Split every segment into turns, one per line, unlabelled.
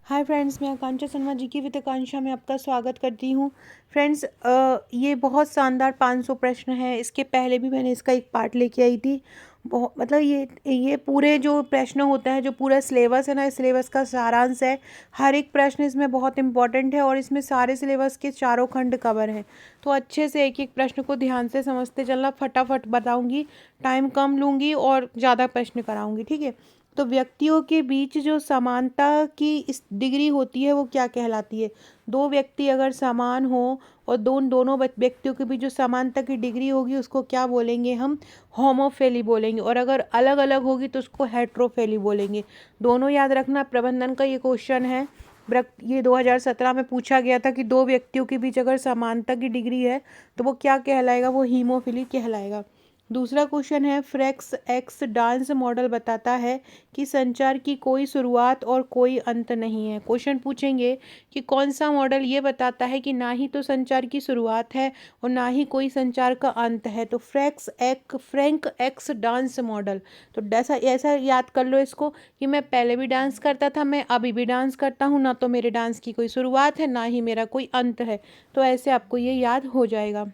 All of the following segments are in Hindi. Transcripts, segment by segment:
हाय फ्रेंड्स, मैं आकांक्षा शर्मा जी की विद आकांक्षा में आपका स्वागत करती हूँ। फ्रेंड्स, ये बहुत शानदार 500 प्रश्न है। इसके पहले भी मैंने इसका एक पार्ट लेके आई थी। बहुत मतलब ये पूरे जो प्रश्न होता है, जो पूरा सिलेबस है ना, इस सिलेबस का सारांश है। हर एक प्रश्न इसमें बहुत इंपॉर्टेंट है और इसमें सारे सिलेबस के चारों खंड कवर हैं। तो अच्छे से एक एक प्रश्न को ध्यान से समझते चलना। फटाफट बताऊंगी, टाइम कम लूँगी और ज़्यादा प्रश्न कराऊंगी, ठीक है। तो व्यक्तियों के बीच जो समानता की इस डिग्री होती है वो क्या कहलाती है? दो व्यक्ति अगर समान हो और दोनों व्यक्तियों के बीच जो समानता की डिग्री होगी उसको क्या बोलेंगे हम? होमोफिली बोलेंगे। और अगर अलग अलग होगी तो उसको हेट्रोफिली बोलेंगे। दोनों याद रखना, प्रबंधन का ये क्वेश्चन है। ये 2017 में पूछा गया था कि दो व्यक्तियों के बीच अगर समानता की डिग्री है तो वो क्या कहलाएगा? वो हीमोफिली कहलाएगा। दूसरा क्वेश्चन है, फ्रेक्स एक्स डांस मॉडल बताता है कि संचार की कोई शुरुआत और कोई अंत नहीं है। क्वेश्चन पूछेंगे कि कौन सा मॉडल ये बताता है कि ना ही तो संचार की शुरुआत है और ना ही कोई संचार का अंत है? तो फ्रैंक एक्स डांस मॉडल। तो ऐसा ऐसा याद कर लो इसको कि मैं पहले भी डांस करता था, मैं अभी भी डांस करता हूँ, ना तो मेरे डांस की कोई शुरुआत है ना ही मेरा कोई अंत है। तो ऐसे आपको ये याद हो जाएगा।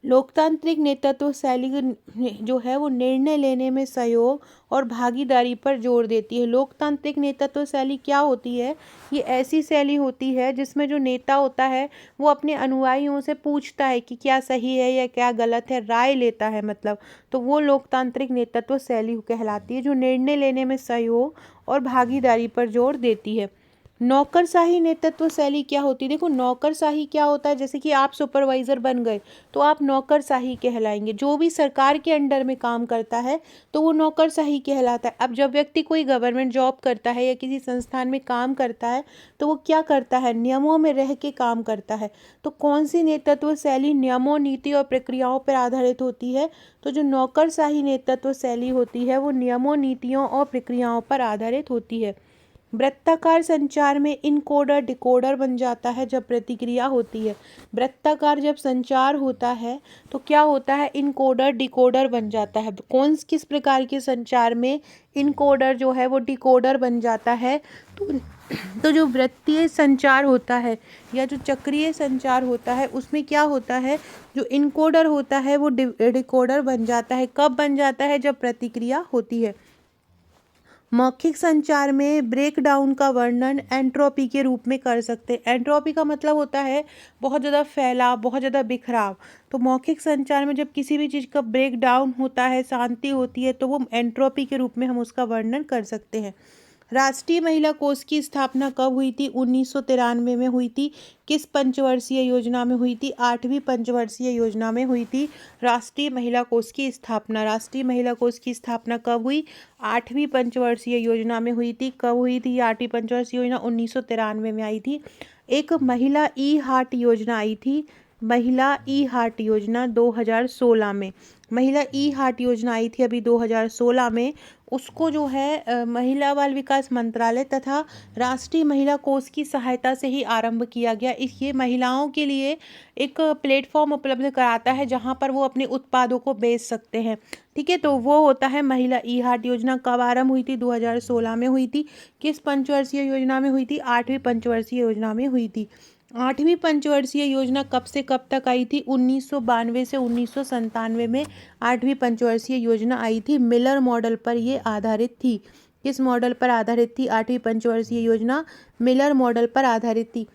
लोकतांत्रिक नेतृत्व शैली जो है वो निर्णय लेने में सहयोग और भागीदारी पर जोर देती है। लोकतांत्रिक नेतृत्व शैली क्या होती है? ये ऐसी शैली होती है जिसमें जो नेता होता है वो अपने अनुयायियों से पूछता है कि क्या सही है या क्या गलत है, राय लेता है मतलब। तो वो लोकतांत्रिक नेतृत्व शैली कहलाती है, जो निर्णय लेने में सहयोग और भागीदारी पर जोर देती है। नौकरशाही नेतृत्व शैली क्या होती है? देखो, नौकरशाही क्या होता है? जैसे कि आप सुपरवाइजर बन गए तो आप नौकरशाही कहलाएंगे। जो भी सरकार के अंडर में काम करता है तो वो नौकरशाही कहलाता है। अब जब व्यक्ति कोई गवर्नमेंट जॉब करता है या किसी संस्थान में काम करता है तो वो क्या करता है? नियमों में रह के काम करता है। तो कौन सी नेतृत्व शैली नियमों, नीति और प्रक्रियाओं पर आधारित होती है? तो जो नौकरशाही नेतृत्व शैली होती है वो नियमों, नीतियों और प्रक्रियाओं पर आधारित होती है। वृत्ताकार संचार में इनकोडर डिकोडर बन जाता है जब प्रतिक्रिया होती है। वृत्ताकार जब संचार होता है तो क्या होता है? इनकोडर डिकोडर बन जाता है। किस प्रकार के संचार में इनकोडर जो है वो डिकोडर बन जाता है? तो तो जो वृत्तीय संचार होता है या जो चक्रीय संचार होता है उसमें क्या होता है? जो इनकोडर होता है वो डिकोडर बन जाता है। कब बन जाता है? जब प्रतिक्रिया होती है। मौखिक संचार में ब्रेक डाउन का वर्णन एंट्रोपी के रूप में कर सकते हैं। एंट्रोपी का मतलब होता है बहुत ज़्यादा फैलाव, बहुत ज़्यादा बिखराव। तो मौखिक संचार में जब किसी भी चीज़ का ब्रेक डाउन होता है, शांति होती है, तो वो एंट्रोपी के रूप में हम उसका वर्णन कर सकते हैं। राष्ट्रीय महिला कोष की स्थापना कब हुई थी? 1993 में हुई थी। किस पंचवर्षीय योजना में हुई थी? 8वीं पंचवर्षीय योजना में हुई थी राष्ट्रीय महिला कोष की स्थापना। राष्ट्रीय महिला कोष की स्थापना कब हुई? 8वीं पंचवर्षीय योजना में हुई थी। कब हुई थी 8वीं पंचवर्षीय योजना? 1993 में आई थी। एक महिला ई हार्ट योजना आई थी। महिला ई हार्ट योजना 2016 में। महिला ई हार्ट योजना आई थी अभी 2016 में। उसको जो है महिला बाल विकास मंत्रालय तथा राष्ट्रीय महिला कोष की सहायता से ही आरंभ किया गया। ये महिलाओं के लिए एक प्लेटफॉर्म उपलब्ध कराता है जहां पर वो अपने उत्पादों को बेच सकते हैं, ठीक है। तो वो होता है महिला ई हार्ट योजना। कब आरंभ हुई थी? 2016 में हुई थी। किस पंचवर्षीय योजना में हुई थी? 8वीं पंचवर्षीय योजना में हुई थी। 8वीं पंचवर्षीय योजना कब से कब तक आई थी? 1992 से 1997 में 8वीं पंचवर्षीय योजना आई थी। मिलर मॉडल पर ये आधारित थी। किस मॉडल पर आधारित थी 8वीं पंचवर्षीय योजना? मिलर मॉडल पर आधारित थी।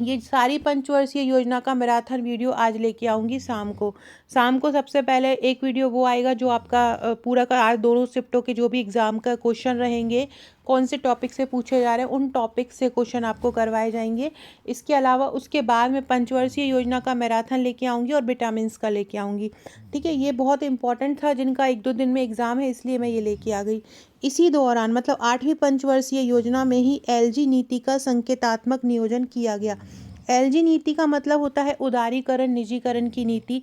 ये सारी पंचवर्षीय योजना का मैराथन वीडियो आज लेके आऊँगी शाम को सबसे पहले एक वीडियो वो आएगा जो आपका पूरा का आज दोनों शिफ्टों के जो भी एग्ज़ाम का क्वेश्चन रहेंगे, कौन से टॉपिक से पूछे जा रहे हैं, उन टॉपिक से क्वेश्चन आपको करवाए जाएंगे। इसके अलावा उसके बाद में पंचवर्षीय योजना का मैराथन लेके आऊँगी और विटामिन्स का लेके आऊँगी, ठीक है। ये बहुत इंपॉर्टेंट था, जिनका 1-2 दिन में एग्ज़ाम है, इसलिए मैं ये लेके आ गई। इसी दौरान मतलब 8वीं पंचवर्षीय योजना में ही एलजी नीति का संकेतात्मक नियोजन किया गया। एलजी नीति का मतलब होता है उदारीकरण, निजीकरण की नीति।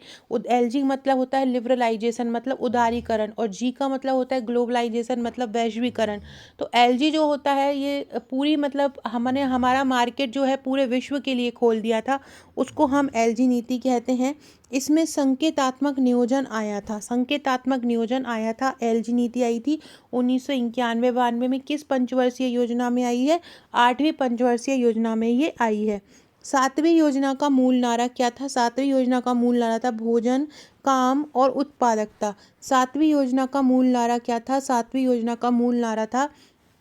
एलजी मतलब होता है लिबरलाइजेशन, मतलब उदारीकरण, और जी का मतलब होता है ग्लोबलाइजेशन, मतलब वैश्वीकरण। तो एलजी जो होता है ये पूरी मतलब हमने हमारा मार्केट जो है पूरे विश्व के लिए खोल दिया था, उसको हम एलजी नीति कहते हैं। इसमें संकेतात्मक नियोजन आया था, संकेतात्मक नियोजन आया था, एलजी नीति आई थी 1991-92 में। किस पंचवर्षीय योजना में आई है? 8वीं पंचवर्षीय योजना में ये आई है। 7वीं योजना का मूल नारा क्या था? 7वीं योजना का मूल नारा था भोजन, काम और उत्पादकता। 7वीं योजना का मूल नारा क्या था? 7वीं योजना का मूल नारा था,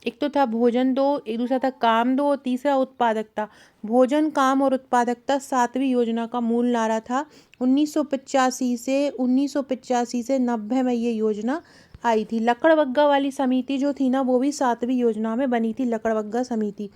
एक तो था भोजन दो, एक दूसरा था काम दो, और तीसरा उत्पादकता। भोजन, काम और उत्पादकता 7वीं योजना का मूल नारा था। 1985 से 90 में ये योजना आई थी। लकड़बग्गा वाली समिति जो थी ना, वो भी 7वीं योजना में बनी थी, लकड़बग्गा समिति।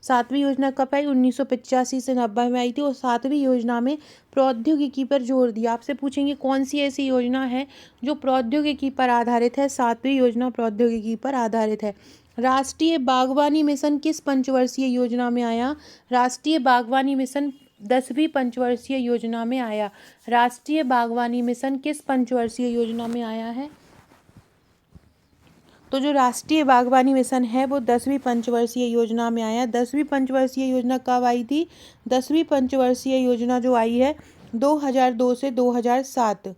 7वीं योजना कब आई? 1985 से 90 में आई थी। और 7वीं योजना में प्रौद्योगिकी पर जोर दिया। आपसे पूछेंगे कौन सी ऐसी योजना है जो प्रौद्योगिकी पर आधारित है? 7वीं योजना प्रौद्योगिकी पर आधारित है। राष्ट्रीय बागवानी मिशन किस पंचवर्षीय योजना में आया? राष्ट्रीय बागवानी मिशन 10वीं पंचवर्षीय योजना में आया। राष्ट्रीय बागवानी मिशन किस पंचवर्षीय योजना में आया है? तो जो राष्ट्रीय बागवानी मिशन है वो 10वीं पंचवर्षीय योजना में आया। 10वीं पंचवर्षीय योजना कब आई थी? 10वीं पंचवर्षीय योजना जो आई है 2002 से 2007।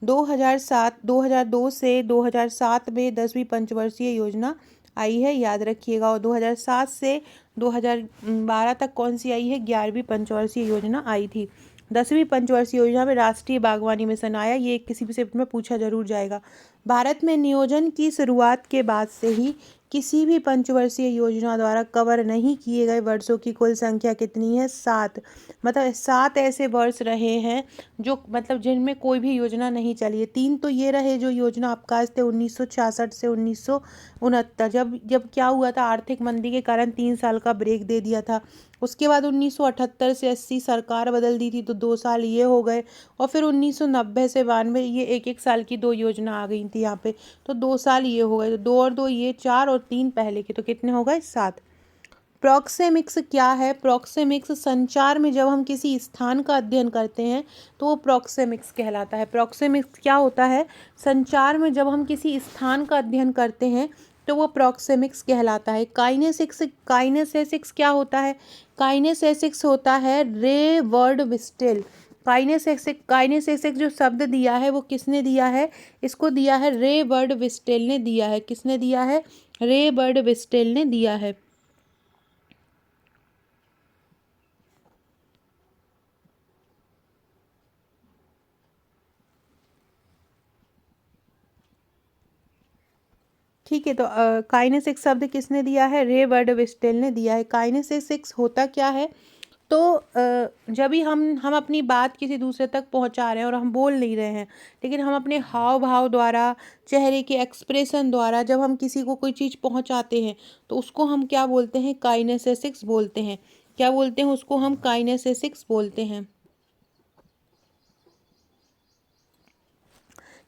2002 से 2007 में 10वीं पंचवर्षीय योजना आई है, याद रखिएगा। और 2007 से 2012 तक कौन सी आई है? 11वीं पंचवर्षीय योजना आई थी। 10वीं पंचवर्षीय योजना में राष्ट्रीय बागवानी मिशन आया, ये किसी भी शिफ्ट में पूछा जरूर जाएगा। भारत में नियोजन की शुरुआत के बाद से ही किसी भी पंचवर्षीय योजना द्वारा कवर नहीं किए गए वर्षों की कुल संख्या कितनी है? 7। मतलब 7 ऐसे वर्ष रहे हैं जो मतलब जिनमें कोई भी योजना नहीं चली है। 3 तो ये रहे जो योजना अवकाश थे 1966 से 1969, जब क्या हुआ था, आर्थिक मंदी के कारण 3 साल का ब्रेक दे दिया था। उसके बाद 1978 से 80 सरकार बदल दी थी, तो 2 साल ये हो गए। और फिर 1990 से 92 ये एक साल की 2 योजना आ गई थी यहाँ पे, तो 2 साल ये हो गए। तो 2 और 2 ये 4 और 3 पहले के, तो कितने हो गए? 7। प्रोक्सेमिक्स क्या है? प्रोक्सेमिक्स संचार में जब हम किसी स्थान का अध्ययन करते हैं तो वो प्रोक्सेमिक्स कहलाता है। प्रोक्सेमिक्स क्या होता है? संचार में जब हम किसी स्थान का अध्ययन करते हैं तो वो प्रोक्सेमिक्स कहलाता है। काइनेसेसिक्स क्या होता है? काइनेसेसिक्स होता है रे वर्ड विस्टेल। काइनेसेसिक्स जो शब्द दिया है वो किसने दिया है? इसको दिया है रे वर्ड विस्टेल ने दिया है। किसने दिया है? रे वर्ड विस्टेल ने दिया है। ठीक है, तो काइनेसिक्स शब्द किसने दिया है? रे बर्डविस्टेल ने दिया है। काइनेसिक्स होता क्या है? तो जब भी हम अपनी बात किसी दूसरे तक पहुंचा रहे हैं और हम बोल नहीं रहे हैं, लेकिन हम अपने हाव भाव द्वारा, चेहरे के एक्सप्रेशन द्वारा जब हम किसी को कोई चीज़ पहुंचाते हैं तो उसको हम क्या बोलते हैं? काइनेसिक्स बोलते हैं। क्या बोलते हैं उसको? हम काइनेसिक्स बोलते हैं।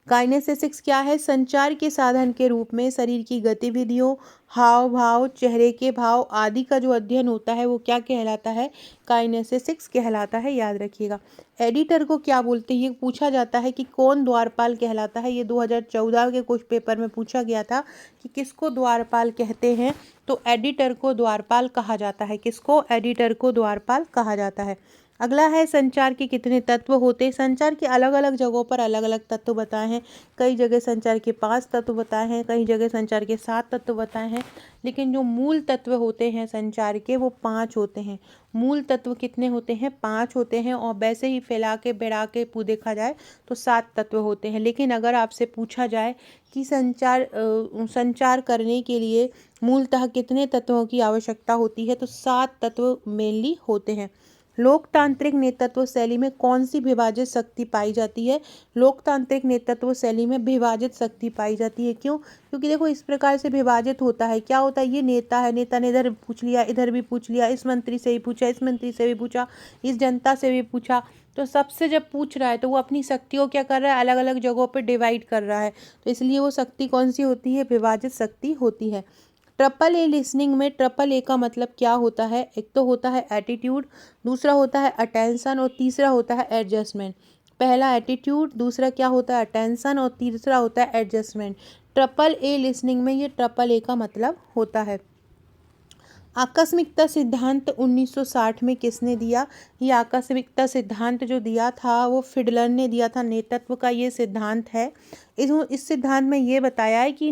काइनेसेसिक्स क्या है? संचार के साधन के रूप में शरीर की गतिविधियों, हाव भाव, चेहरे के भाव आदि का जो अध्ययन होता है वो क्या कहलाता है? काइनेसेसिक्स कहलाता है, याद रखिएगा। एडिटर को क्या बोलते हैं? ये पूछा जाता है कि कौन द्वारपाल कहलाता है। ये 2014 के कुछ पेपर में पूछा गया था कि किसको द्वारपाल कहते हैं, तो एडिटर को द्वारपाल कहा जाता है। किसको? एडिटर को द्वारपाल कहा जाता है। अगला है संचार के कितने तत्व होते हैं। संचार के अलग अलग जगहों पर अलग अलग तत्व बताए हैं। कई जगह संचार के 5 तत्व बताए हैं, कई जगह संचार के 7 तत्व बताए हैं, लेकिन जो मूल तत्व होते हैं संचार के वो 5 होते हैं। मूल तत्व कितने होते हैं? 5 होते हैं। और वैसे ही फैला के बढ़ा के देखा जाए तो 7 तत्व होते हैं। लेकिन अगर आपसे पूछा जाए कि संचार करने के लिए मूलतः कितने तत्वों की आवश्यकता होती है, तो 7 तत्व मेनली होते हैं। लोकतांत्रिक नेतृत्व शैली में कौन सी विभाजित शक्ति पाई जाती है? लोकतांत्रिक नेतृत्व शैली में विभाजित शक्ति पाई जाती है। क्यों? क्योंकि देखो इस प्रकार से विभाजित होता है। क्या होता है? ये नेता है, नेता ने इधर पूछ लिया, इधर भी पूछ लिया, इस मंत्री से भी पूछा, इस मंत्री से भी पूछा, इस जनता से भी पूछा। तो सबसे जब पूछ रहा है तो वो अपनी शक्ति को क्या कर रहा है? अलग अलग जगहों पर डिवाइड कर रहा है। तो इसलिए वो शक्ति कौन सी होती है? विभाजित शक्ति होती है। ट्रिपल ए लिसनिंग में ट्रिपल ए का मतलब क्या होता है? एक तो होता है एटीट्यूड, दूसरा होता है अटेंशन और तीसरा होता है एडजस्टमेंट। पहला एटीट्यूड, दूसरा क्या होता है अटेंशन और तीसरा होता है एडजस्टमेंट। ट्रिपल ए लिसनिंग में ये ट्रिपल ए का मतलब होता है। आकस्मिकता सिद्धांत 1960 में किसने दिया? ये आकस्मिकता सिद्धांत जो दिया था वो फिडलर ने दिया था। नेतृत्व का ये सिद्धांत है। इस सिद्धांत में ये बताया है कि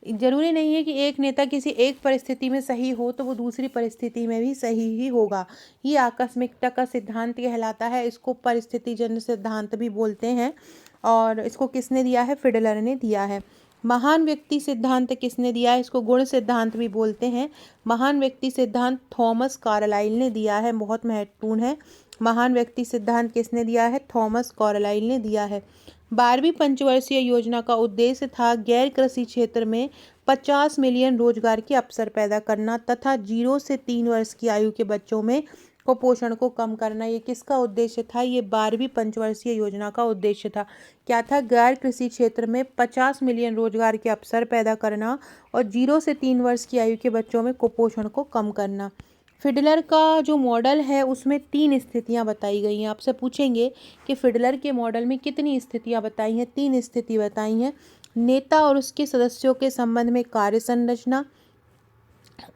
जरूरी नहीं है कि एक नेता किसी एक परिस्थिति में सही हो तो वो दूसरी परिस्थिति में भी सही ही होगा। ये आकस्मिकता का सिद्धांत कहलाता है। इसको परिस्थितिजन्य सिद्धांत भी बोलते हैं। और इसको किसने दिया है? फिडलर ने दिया है। महान व्यक्ति सिद्धांत किसने दिया है? इसको गुण सिद्धांत भी बोलते हैं। महान व्यक्ति सिद्धांत थॉमस कार्लाइल ने दिया है। बहुत महत्वपूर्ण है। महान व्यक्ति सिद्धांत किसने दिया है? थॉमस कार्लाइल ने दिया है। 12वीं पंचवर्षीय योजना का उद्देश्य था गैर कृषि क्षेत्र में 50 मिलियन रोजगार के अवसर पैदा करना तथा 0 से 3 वर्ष की आयु के बच्चों में कुपोषण को कम करना। ये किसका उद्देश्य था? ये 12वीं पंचवर्षीय योजना का उद्देश्य था। क्या था? गैर कृषि क्षेत्र में 50 मिलियन रोजगार के अवसर पैदा करना और 0 से 3 वर्ष की आयु के बच्चों में कुपोषण को कम करना। फिडलर का जो मॉडल है उसमें 3 स्थितियां बताई गई हैं। आपसे पूछेंगे कि फिडलर के मॉडल में कितनी स्थितियां बताई हैं? 3 स्थिति बताई हैं। नेता और उसके सदस्यों के संबंध में कार्य संरचना,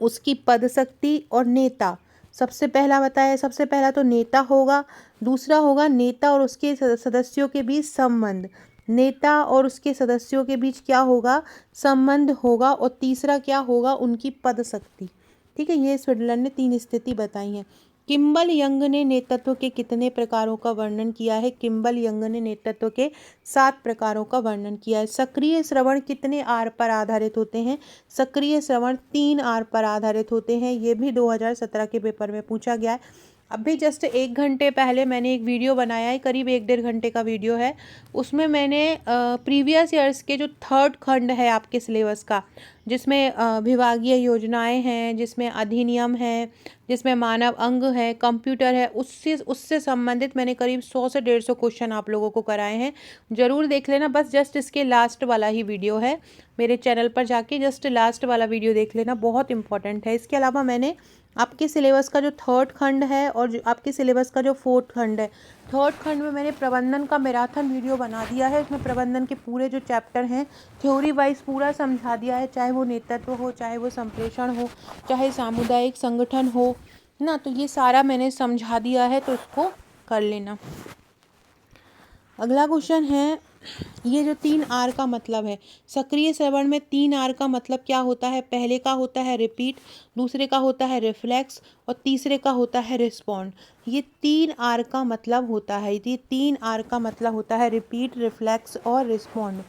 उसकी पद शक्ति और नेता। सबसे पहला बताया, सबसे पहला तो नेता होगा, दूसरा होगा नेता और उसके सदस्यों के बीच संबंध। नेता और उसके सदस्यों के बीच क्या होगा? संबंध होगा। और तीसरा क्या होगा? उनकी पद शक्ति। ठीक है, ये फिडलर ने 3 स्थिति बताई हैं। किम्बल यंग ने नेतृत्व के कितने प्रकारों का वर्णन किया है? किम्बल यंग ने नेतृत्व के 7 प्रकारों का वर्णन किया है। सक्रिय श्रवण कितने आर पर आधारित होते हैं? सक्रिय श्रवण 3 आर पर आधारित होते हैं। ये भी 2017 के पेपर में पूछा गया है। अभी जस्ट 1 घंटे पहले मैंने एक वीडियो बनाया है, करीब 1-1.5 घंटे का वीडियो है। उसमें मैंने प्रीवियस ईयर्स के जो 3rd खंड है आपके सिलेबस का, जिसमें विभागीय योजनाएं हैं, जिसमें अधिनियम है, जिसमें मानव अंग है, कंप्यूटर है, उससे संबंधित मैंने करीब 100 से 150 क्वेश्चन आप लोगों को कराए हैं। ज़रूर देख लेना। बस जस्ट इसके लास्ट वाला ही वीडियो है। मेरे चैनल पर जाके जस्ट लास्ट वाला वीडियो देख लेना, बहुत इंपॉर्टेंट है। इसके अलावा मैंने आपके सिलेबस का जो 3rd खंड है और जो आपके सिलेबस का जो 4th खंड है, 3rd खंड में मैंने प्रबंधन का मैराथन वीडियो बना दिया है। उसमें प्रबंधन के पूरे जो चैप्टर हैं थ्योरी वाइज पूरा समझा दिया है, चाहे वो नेतृत्व हो, चाहे वो संप्रेषण हो, चाहे सामुदायिक संगठन हो ना, तो ये सारा मैंने समझा दिया है, तो इसको कर लेना। अगला क्वेश्चन है, ये जो 3 आर का मतलब है, सक्रिय श्रवण में 3 आर का मतलब क्या होता है? पहले का होता है रिपीट, दूसरे का होता है रिफ्लेक्स और तीसरे का होता है रिस्पॉन्ड। ये 3 आर का मतलब होता है। ये 3 आर का मतलब होता है रिपीट, रिफ्लेक्स और रिस्पॉन्ड।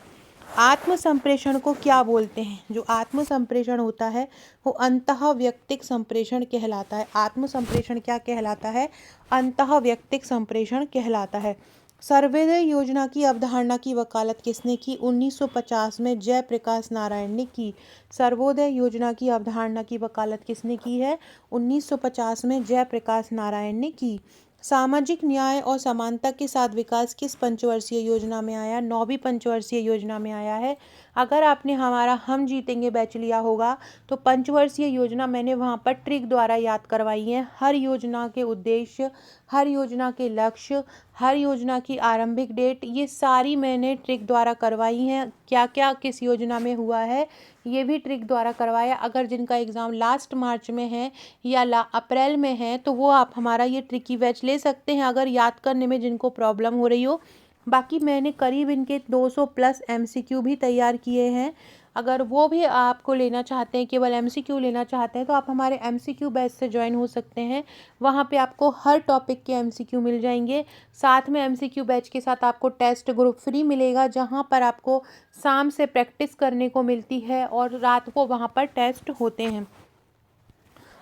आत्म संप्रेषण को क्या बोलते हैं? जो आत्म संप्रेषण होता है वो अंतः व्यक्तिक संप्रेषण कहलाता है। आत्म संप्रेषण क्या कहलाता है? अंतः व्यक्तिक संप्रेषण कहलाता है। सर्वोदय योजना की अवधारणा की वकालत किसने की? 1950 में जयप्रकाश नारायण ने की। सर्वोदय योजना की अवधारणा की वकालत किसने की है? 1950 में जयप्रकाश नारायण ने की। सामाजिक न्याय और समानता के साथ विकास किस पंचवर्षीय योजना में आया? 9वीं पंचवर्षीय योजना में आया है। अगर आपने हमारा हम जीतेंगे बैच लिया होगा तो पंचवर्षीय योजना मैंने वहाँ पर ट्रिक द्वारा याद करवाई है। हर योजना के उद्देश्य, हर योजना के लक्ष्य, हर योजना की आरंभिक डेट, ये सारी मैंने ट्रिक द्वारा करवाई हैं। क्या क्या किस योजना में हुआ है ये भी ट्रिक द्वारा करवाया। अगर जिनका एग्ज़ाम लास्ट मार्च में है या अप्रैल में है तो वो आप हमारा ये ट्रिकी बैच ले सकते हैं, अगर याद करने में जिनको प्रॉब्लम हो रही हो। बाकी मैंने करीब इनके 200 प्लस MCQ भी तैयार किए हैं। अगर वो भी आपको लेना चाहते हैं, केवल MCQ लेना चाहते हैं, तो आप हमारे MCQ बैच से ज्वाइन हो सकते हैं। वहाँ पे आपको हर टॉपिक के MCQ मिल जाएंगे। साथ में MCQ बैच के साथ आपको टेस्ट ग्रुप फ्री मिलेगा, जहाँ पर आपको शाम से प्रैक्टिस करने को मिलती है और रात को वहाँ पर टेस्ट होते हैं।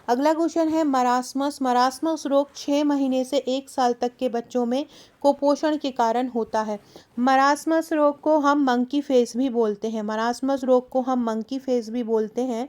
अगला क्वेश्चन है मरासमस। मरासमस रोग 6 महीने से 1 साल तक के बच्चों में कुपोषण के कारण होता है। मरासमस रोग को हम मंकी फेस भी बोलते हैं। मरासमस रोग को हम मंकी फेस भी बोलते हैं।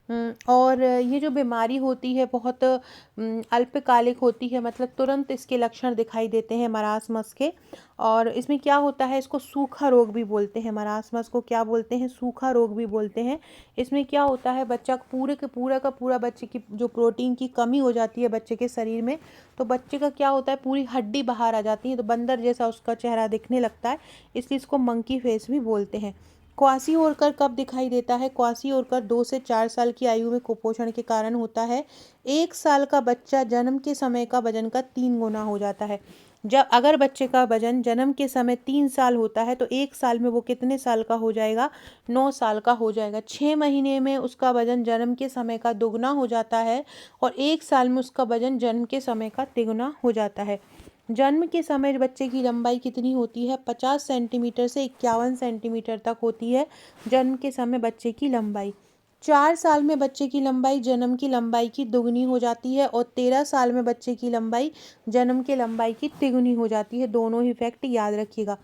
और ये जो बीमारी होती है बहुत अल्पकालिक होती है, मतलब तुरंत इसके लक्षण दिखाई देते हैं मरासमस के। और इसमें क्या होता है, इसको सूखा रोग भी बोलते हैं। मरासमस को क्या बोलते हैं, सूखा रोग भी बोलते हैं। इसमें क्या होता है, बच्चा पूरे के पूरा का पूरा, बच्चे की जो प्रोटीन की कमी हो जाती है बच्चे के शरीर में, तो बच्चे का क्या होता है, पूरी हड्डी बाहर आ जाती है, तो बंदर जैसा उसका चेहरा दिखने लगता है, इसलिए इसको मंकी फेस भी बोलते हैं। क्वासी कब दिखाई देता है, क्वासी 2 से 4 साल की आयु में कुपोषण के कारण होता है। 1 साल का बच्चा जन्म के समय का वजन का 3 गुना हो जाता है। जब अगर बच्चे का वजन जन्म के समय 3 साल होता है तो 1 साल में वो कितने साल का हो जाएगा, 9 साल का हो जाएगा। 6 महीने में उसका वजन जन्म के समय का दोगुना हो जाता है और 1 साल में उसका वजन जन्म के समय का तिगुना हो जाता है। जन्म के समय बच्चे की लंबाई कितनी होती है, 50 सेंटीमीटर से 51 सेंटीमीटर तक होती है जन्म के समय बच्चे की लंबाई। 4 साल में बच्चे की लंबाई जन्म की लंबाई की दुगनी हो जाती है और 13 साल में बच्चे की लंबाई जन्म के लंबाई की तिगुनी हो जाती है। दोनों ही फैक्ट याद रखिएगा।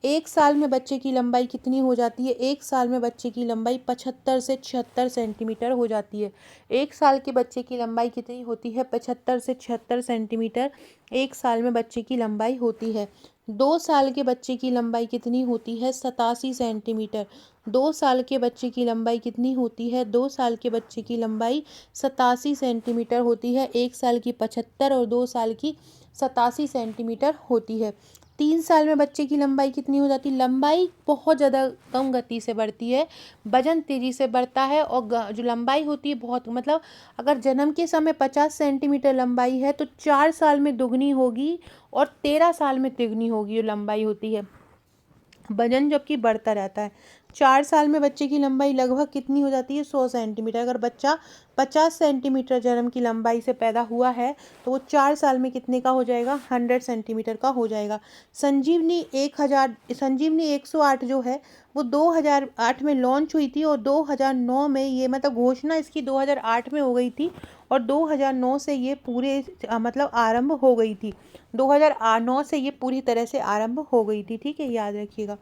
1 साल में बच्चे की लंबाई कितनी हो जाती है, 1 साल में बच्चे की लंबाई 75 से 76 सेंटीमीटर हो जाती है। 1 साल के बच्चे की लंबाई कितनी होती है, 75 से 76 सेंटीमीटर 1 साल में बच्चे की लंबाई होती है। 2 साल के बच्चे की लंबाई कितनी होती है, 87 सेंटीमीटर। 2 साल के बच्चे की लंबाई कितनी होती है, 2 साल के बच्चे की लंबाई 87 सेंटीमीटर होती है। 1 साल की 75 और 2 साल की 87 सेंटीमीटर होती है। 3 साल में बच्चे की लंबाई कितनी हो जाती है, लंबाई बहुत ज़्यादा कम गति से बढ़ती है, वजन तेज़ी से बढ़ता है और जो लंबाई होती है बहुत, मतलब अगर जन्म के समय 50 सेंटीमीटर लंबाई है तो 4 साल में दुगनी होगी और 13 साल में तिगुनी होगी जो लंबाई होती है। वजन जबकि बढ़ता रहता है। 4 साल में बच्चे की लंबाई लगभग कितनी हो जाती है, 100 सेंटीमीटर। अगर बच्चा 50 सेंटीमीटर जन्म की लंबाई से पैदा हुआ है तो वो 4 साल में कितने का हो जाएगा, 100 सेंटीमीटर का हो जाएगा। संजीवनी 108 जो है वो 2008 में लॉन्च हुई थी और 2009 में ये, मतलब घोषणा इसकी 2008 में हो गई थी और 2009 से ये पूरे मतलब आरंभ हो गई थी। 2009 से ये पूरी तरह से आरंभ हो गई थी, ठीक है, याद रखिएगा।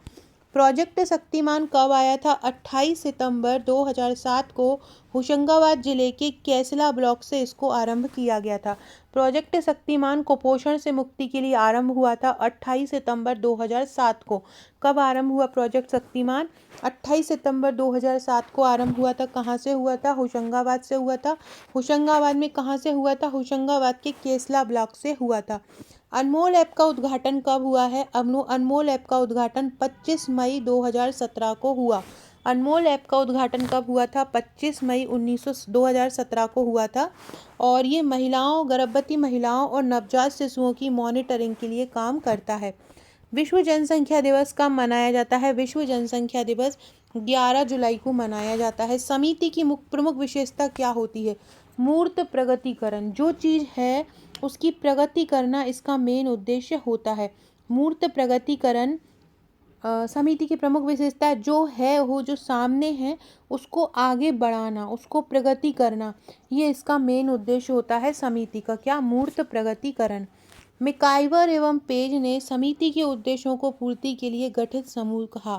प्रोजेक्ट शक्तिमान कब आया था, 28 सितंबर 2007 को होशंगाबाद जिले के कैसला ब्लॉक से इसको आरंभ किया गया था। प्रोजेक्ट शक्तिमान कुपोषण से मुक्ति के लिए आरंभ हुआ था 28 सितंबर 2007 को। कब आरंभ हुआ प्रोजेक्ट शक्तिमान, 28 सितंबर 2007 को आरंभ हुआ था। कहाँ से हुआ था, होशंगाबाद से हुआ था। होशंगाबाद में कहाँ से हुआ था, होशंगाबाद के केसला ब्लॉक से हुआ था। अनमोल ऐप का उद्घाटन कब हुआ है, अनमोल ऐप का उद्घाटन 25 मई 2017 को हुआ। अनमोल ऐप का उद्घाटन कब हुआ था, 25 मई 2017 को हुआ था। और ये महिलाओं, गर्भवती महिलाओं और नवजात शिशुओं की मॉनिटरिंग के लिए काम करता है। विश्व जनसंख्या दिवस कब मनाया जाता है, विश्व जनसंख्या दिवस 11 जुलाई को मनाया जाता है। समिति की प्रमुख विशेषता क्या होती है, मूर्त प्रगतिकरण, जो चीज़ है उसकी प्रगति करना इसका मेन उद्देश्य होता है। मूर्त प्रगतिकरण समिति की प्रमुख विशेषता जो है, वो जो सामने है उसको आगे बढ़ाना, उसको प्रगति करना, ये इसका मेन उद्देश्य होता है समिति का। क्या, मूर्त प्रगतिकरण। मैकाइवर एवं पेज ने समिति के उद्देश्यों को पूर्ति के लिए गठित समूह कहा।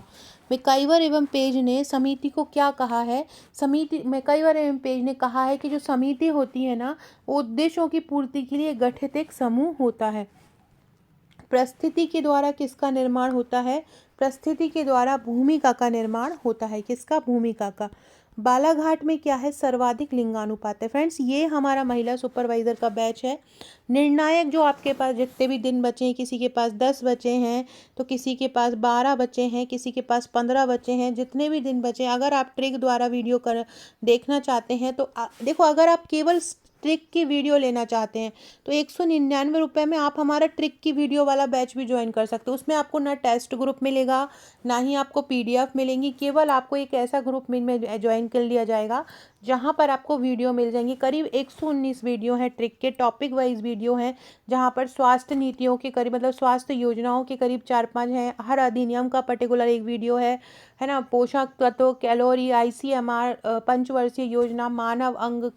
मैकाइवर एवं पेज ने समिति को क्या कहा है, मैकाइवर एवं पेज ने कहा है कि जो समिति होती है ना, वो उद्देश्यों की पूर्ति के लिए गठित एक समूह होता है। परिस्थिति के द्वारा किसका निर्माण होता है, परिस्थिति के द्वारा भूमिका का निर्माण होता है। किसका, भूमिका का। बालाघाट में क्या है, सर्वाधिक लिंगानुपात है। फ्रेंड्स, ये हमारा महिला सुपरवाइजर का बैच है। निर्णायक, जो आपके पास जितने भी दिन बचे हैं, किसी के पास 10 बचे हैं तो किसी के पास 12 बचे हैं, किसी के पास 15 बचे हैं, जितने भी दिन बचे हैं, अगर आप ट्रिक द्वारा वीडियो देखना चाहते हैं तो देखो, अगर आप केवल ट्रिक की वीडियो लेना चाहते हैं तो 199 रुपये में आप हमारा ट्रिक की वीडियो वाला बैच भी ज्वाइन कर सकते हो। उसमें आपको ना टेस्ट ग्रुप मिलेगा, ना ही आपको PDF मिलेंगी, केवल आपको एक ऐसा ग्रुप में ज्वाइन कर लिया जाएगा जहां पर आपको वीडियो मिल जाएंगी। करीब 119 वीडियो हैं ट्रिक के, टॉपिक वाइज वीडियो हैं, जहां पर स्वास्थ्य नीतियों के करीब, मतलब स्वास्थ्य योजनाओं के करीब 4-5 हैं। हर अधिनियम का पर्टिकुलर एक वीडियो है है ना, पोषक तत्व, कैलोरी, ICMR, पंचवर्षीय योजना, मानव अंग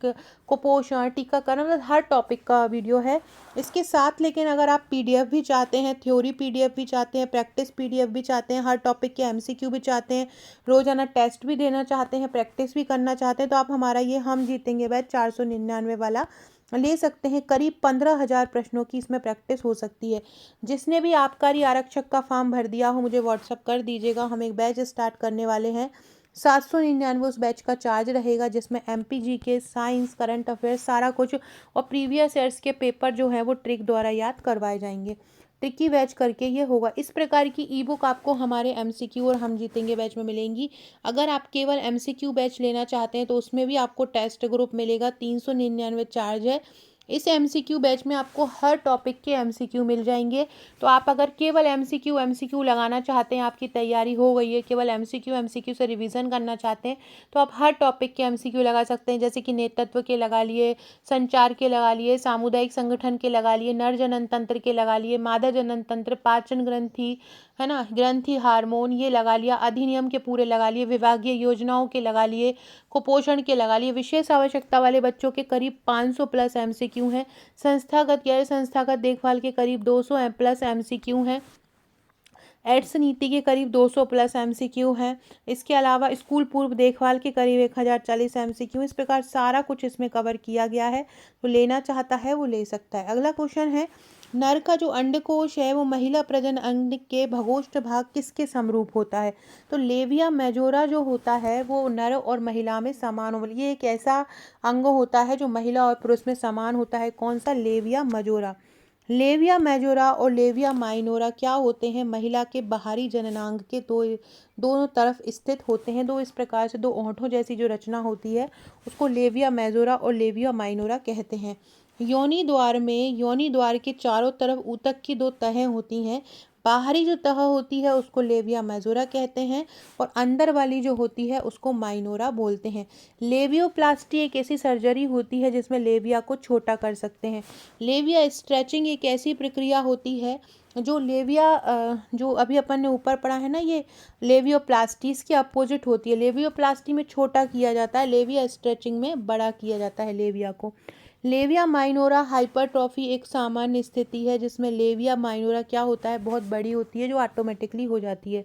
कुपोषण, टीकाकरण, मतलब हर टॉपिक का वीडियो है इसके साथ। लेकिन अगर आप PDF भी चाहते हैं, थ्योरी PDF भी चाहते हैं, प्रैक्टिस PDF भी चाहते हैं, हर टॉपिक के MCQ भी चाहते हैं, रोजाना टेस्ट भी देना चाहते हैं, प्रैक्टिस भी करना चाहते हैं, तो आप हमारा ये हम जीतेंगे बैच 499 वाला ले सकते हैं। करीब 15,000 प्रश्नों की इसमें प्रैक्टिस हो सकती है। जिसने भी आबकारी आरक्षक का फॉर्म भर दिया हो मुझे व्हाट्सअप कर दीजिएगा। हम एक बैच स्टार्ट करने वाले हैं। 799 उस बैच का चार्ज रहेगा, जिसमें MPG के साइंस, करंट अफेयर्स, सारा कुछ और प्रीवियस ईयर्स के पेपर जो है वो ट्रिक द्वारा याद करवाए जाएंगे। ट्रिकी बैच करके ये होगा। इस प्रकार की ई बुक आपको हमारे MCQ और हम जीतेंगे बैच में मिलेंगी। अगर आप केवल MCQ बैच लेना चाहते हैं तो उसमें भी आपको टेस्ट ग्रुप मिलेगा, 399 चार्ज है। इस MCQ बैच में आपको हर टॉपिक के MCQ मिल जाएंगे। तो आप अगर केवल MCQ लगाना चाहते हैं, आपकी तैयारी हो गई है, केवल MCQ से रिवीजन करना चाहते हैं, तो आप हर टॉपिक के MCQ लगा सकते हैं। जैसे कि नेतृत्व के लगा लिए, संचार के लगा लिए, सामुदायिक संगठन के लगा लिए, नर जनन तंत्र के लगा लिए, मादा जनन तंत्र, पाचन ग्रंथि, है ना, ग्रंथि, हार्मोन, ये लगा लिया, अधिनियम के पूरे लगा लिए, विभागीय योजनाओं के लगा लिए, कुपोषण के लगा लिए। विशेष आवश्यकता वाले बच्चों के करीब 500 प्लस MCQ हैं। संस्थागत गैर संस्थागत देखभाल के करीब 200 प्लस MCQ हैं। एड्स नीति के करीब 200 प्लस MCQ हैं। इसके अलावा स्कूल पूर्व देखभाल के करीब 1040 MCQ। इस प्रकार सारा कुछ इसमें कवर किया गया है। तो लेना चाहता है वो ले सकता है। अगला क्वेश्चन है, नर का जो अंडकोश है वो महिला प्रजनन अंग के भगोष्ठ भाग किसके समरूप होता है? तो लेविया मेजोरा जो होता है वो नर और महिला में समान हो, ये एक ऐसा अंग होता है जो महिला और पुरुष में समान होता है। कौन सा? Labia majora. लेविया मेजोरा और लेविया माइनोरा क्या होते हैं? महिला के बाहरी जननांग के दोनों तरफ स्थित होते हैं। दो इस प्रकार से दो ओंठों जैसी जो रचना होती है उसको लेविया मेजोरा और लेविया माइनोरा कहते हैं। योनि द्वार के चारों तरफ ऊतक की दो तहें होती हैं। बाहरी जो तह होती है उसको लेविया मेजोरा कहते हैं और अंदर वाली जो होती है उसको माइनोरा बोलते हैं। लेवियोप्लास्टी एक ऐसी सर्जरी होती है जिसमें लेविया को छोटा कर सकते हैं। लेविया स्ट्रेचिंग एक ऐसी प्रक्रिया होती है जो लेविया जो अभी अपन ने ऊपर पढ़ा है ना, ये लेवियोप्लास्टी इसकी अपोजिट होती है। लेवियोप्लास्टी में छोटा किया जाता है, लेविया स्ट्रेचिंग में बड़ा किया जाता है लेविया को। लेविया माइनोरा हाइपरट्रॉफी एक सामान्य स्थिति है जिसमें लेविया माइनोरा क्या होता है, बहुत बड़ी होती है जो ऑटोमेटिकली हो जाती है।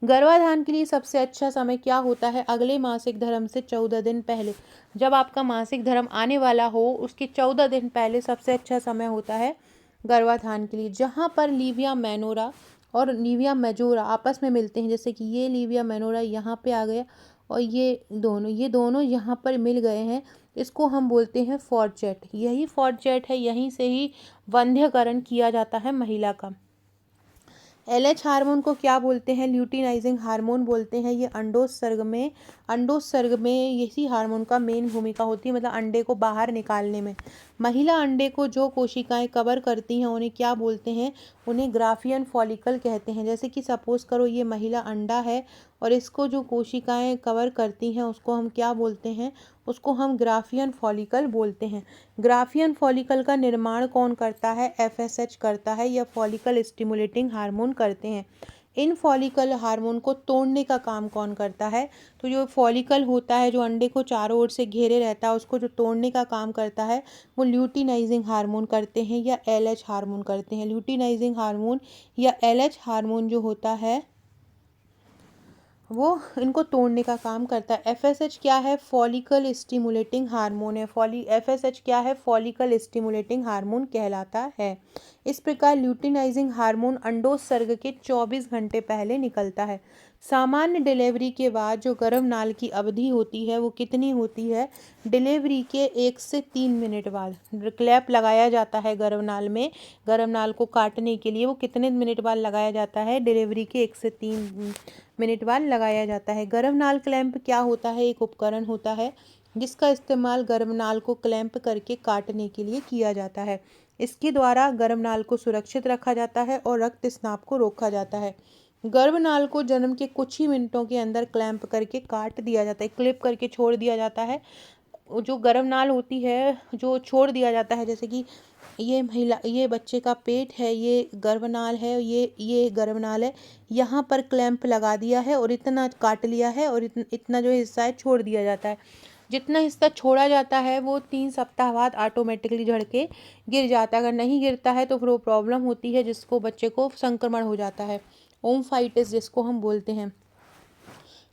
गर्भाधान के लिए सबसे अच्छा समय क्या होता है? अगले मासिक धर्म से 14 दिन पहले। जब आपका मासिक धर्म आने वाला हो उसके 14 दिन पहले सबसे अच्छा समय होता है गर्भाधान के लिए। जहाँ पर लीविया मेनोरा और लीविया मेजोरा आपस में मिलते हैं, जैसे कि ये लीविया मेनोरा यहाँ पे आ गया और ये दोनों यहाँ पर मिल गए हैं, इसको हम बोलते हैं फॉर्चेट। यही फॉर्चेट है, यहीं से ही वंध्यकरण किया जाता है महिला का। LH हार्मोन को क्या बोलते हैं? ल्यूटिनाइजिंग हार्मोन बोलते हैं। ये अंडोत्सर्ग में इसी हार्मोन का मेन भूमिका होती है, मतलब अंडे को बाहर निकालने में। महिला अंडे को जो कोशिकाएं कवर करती हैं उन्हें क्या बोलते हैं? उन्हें ग्राफियन फॉलिकल कहते हैं। जैसे कि सपोज करो ये महिला अंडा है और इसको जो कोशिकाएं कवर करती हैं उसको हम क्या बोलते हैं? उसको हम ग्राफियन फॉलिकल बोलते हैं। ग्राफियन फॉलिकल का निर्माण कौन करता है? FSH करता है, या फॉलिकल स्टिमुलेटिंग हार्मोन करते हैं। इन फॉलिकल हार्मोन को तोड़ने का काम कौन करता है? तो जो फॉलिकल होता है जो अंडे को चारों ओर से घेरे रहता है उसको जो तोड़ने का काम करता है वो ल्यूटिनाइजिंग हार्मोन करते हैं या LH हार्मोन करते हैं। ल्यूटिनाइजिंग हार्मोन या LH हार्मोन जो होता है वो इनको तोड़ने का काम करता है। FSH क्या है? फॉलिकल स्टिमुलेटिंग हार्मोन है। FSH क्या है? फॉलिकल स्टिमुलेटिंग हार्मोन कहलाता है। इस प्रकार ल्यूटिनाइजिंग हार्मोन अंडोत्सर्ग के 24 घंटे पहले निकलता है। सामान्य डिलीवरी के बाद जो गर्भनाल की अवधि होती है वो कितनी होती है? डिलीवरी के 1 से 3 मिनट बाद क्लैप लगाया जाता है गर्भनाल में। गर्भनाल को काटने के लिए वो कितने मिनट बाद लगाया जाता है? डिलीवरी के 1 से 3 मिनट बाद लगाया जाता है। गर्भनाल क्लैंप क्या होता है? एक उपकरण होता है जिसका इस्तेमाल गर्भनाल को क्लैंप करके काटने के लिए किया जाता है। इसके द्वारा गर्भनाल को सुरक्षित रखा जाता है और रक्तस्राव को रोका जाता है। गर्भनाल को जन्म के कुछ ही मिनटों के अंदर क्लैंप करके काट दिया जाता है, क्लिप करके छोड़ दिया जाता है। जो गर्भ नाल होती है जो छोड़ दिया जाता है, जैसे कि ये बच्चे का पेट है, ये गर्भनाल है, ये गर्भनाल है, यहाँ पर क्लैंप लगा दिया है और इतना काट लिया है और इतना जो हिस्सा है छोड़ दिया जाता है। जितना हिस्सा छोड़ा जाता है वो 3 सप्ताह बाद ऑटोमेटिकली झड़ के गिर जाता है। अगर नहीं गिरता है तो फिर वो प्रॉब्लम होती है, जिसको बच्चे को संक्रमण हो जाता है, ओम्फाइटिस जिसको हम बोलते हैं।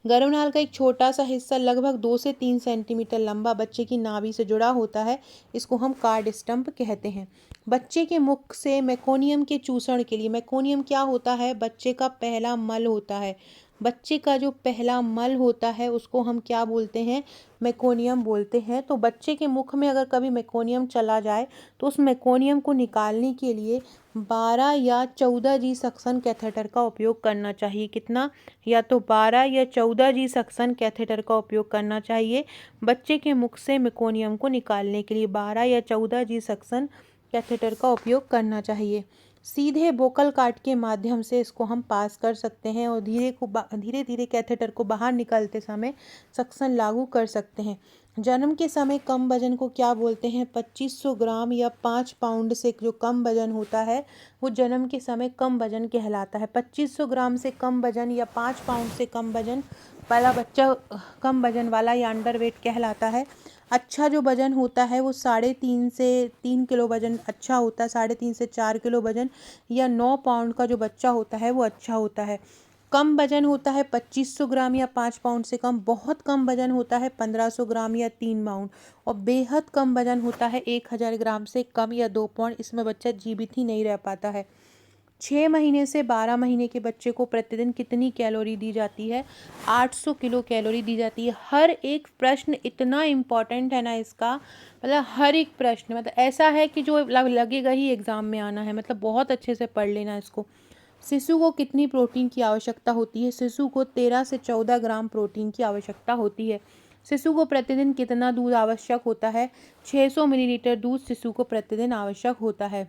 गर्भनाल का एक छोटा सा हिस्सा लगभग 2 से 3 सेंटीमीटर लंबा बच्चे की नाभि से जुड़ा होता है, इसको हम कार्ड स्टंप कहते हैं। बच्चे के मुख से मेकोनियम के चूसण के लिए, मेकोनियम क्या होता है, बच्चे का पहला मल होता है। बच्चे का जो पहला मल होता है उसको हम क्या बोलते हैं, मेकोनियम बोलते हैं। तो बच्चे के मुख में अगर कभी मेकोनियम चला जाए तो उस मेकोनियम को निकालने के लिए 12 या 14 जी सक्शन कैथेटर का उपयोग करना चाहिए। कितना, या तो 12 या 14 जी सक्शन कैथेटर का उपयोग करना चाहिए बच्चे के मुख से मेकोनियम को निकालने के लिए। 12 या 14 जी सक्शन कैथेटर का उपयोग करना चाहिए। सीधे बोकल कार्ड के माध्यम से इसको हम पास कर सकते हैं और धीरे धीरे कैथेटर को बाहर निकलते समय सक्शन लागू कर सकते हैं। जन्म के समय कम वजन को क्या बोलते हैं, 2500 ग्राम या 5 पाउंड से जो कम वजन होता है वो जन्म के समय कम वजन कहलाता है। 2500 ग्राम से कम वजन या 5 पाउंड से कम वजन वाला बच्चा कम वजन वाला या अंडरवेट कहलाता है। अच्छा जो वजन होता है वो 3.5 से 3 किलो वजन अच्छा होता है, 3.5 से 4 किलो वजन या 9 पाउंड का जो बच्चा होता है वो अच्छा होता है। कम वजन होता है 2500 ग्राम या 5 पाउंड से कम। बहुत कम वजन होता है 1500 ग्राम या 3 पाउंड। और बेहद कम वजन होता है 1000 ग्राम से कम या 2 पाउंड। इसमें बच्चा जीवित ही नहीं रह पाता है। 6 महीने से 12 महीने के बच्चे को प्रतिदिन कितनी कैलोरी दी जाती है, 800 किलो कैलोरी दी जाती है। हर एक प्रश्न इतना इम्पॉर्टेंट है ना इसका, मतलब हर एक प्रश्न मतलब ऐसा है कि जो लगेगा ही एग्ज़ाम में आना है, मतलब बहुत अच्छे से पढ़ लेना इसको। शिशु को कितनी प्रोटीन की आवश्यकता होती है, शिशु को 13 से 14 ग्राम प्रोटीन की आवश्यकता होती है। शिशु को प्रतिदिन कितना दूध आवश्यक होता है, 600 मिलीलीटर दूध शिशु को प्रतिदिन आवश्यक होता है।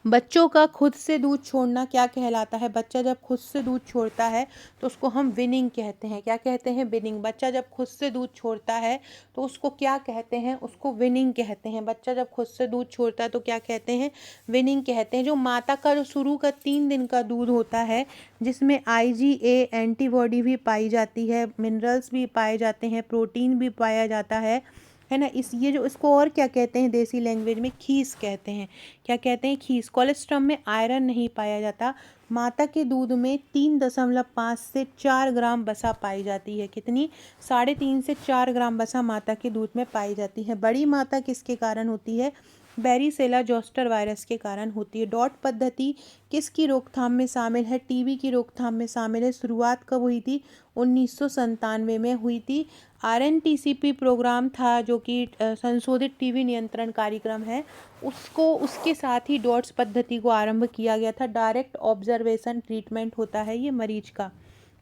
बच्चों का खुद से दूध छोड़ना क्या कहलाता है, बच्चा जब खुद से दूध छोड़ता है तो उसको हम विनिंग कहते हैं। क्या कहते हैं, विनिंग। बच्चा जब खुद से दूध छोड़ता है तो उसको क्या कहते हैं, उसको विनिंग कहते हैं। बच्चा जब खुद से दूध छोड़ता है तो क्या कहते हैं, विनिंग कहते हैं। जो माता का जो शुरू का 3 दिन का दूध होता है जिसमें IgA एंटीबॉडी भी पाई जाती है, मिनरल्स भी पाए जाते हैं, प्रोटीन भी पाया जाता है ना, ये जो इसको और क्या कहते हैं देसी लैंग्वेज में, खीस कहते हैं। क्या कहते हैं, खीस। कोलेस्ट्रॉल में आयरन नहीं पाया जाता। माता के दूध में 3.5 से 4 ग्राम वसा पाई जाती है। कितनी, 3.5 से 4 ग्राम वसा माता के दूध में पाई जाती है। बड़ी माता किसके कारण होती है, बैरीसेला जोस्टर वायरस के कारण होती है। डॉट पद्धति किसकी रोकथाम में शामिल है, टीबी की रोकथाम में शामिल है। शुरुआत कब हुई थी, 1997 में हुई थी। RNTCP प्रोग्राम था जो कि संशोधित टीबी नियंत्रण कार्यक्रम है, उसके साथ ही डॉट्स पद्धति को आरंभ किया गया था। डायरेक्ट ऑब्जर्वेशन ट्रीटमेंट होता है ये मरीज का,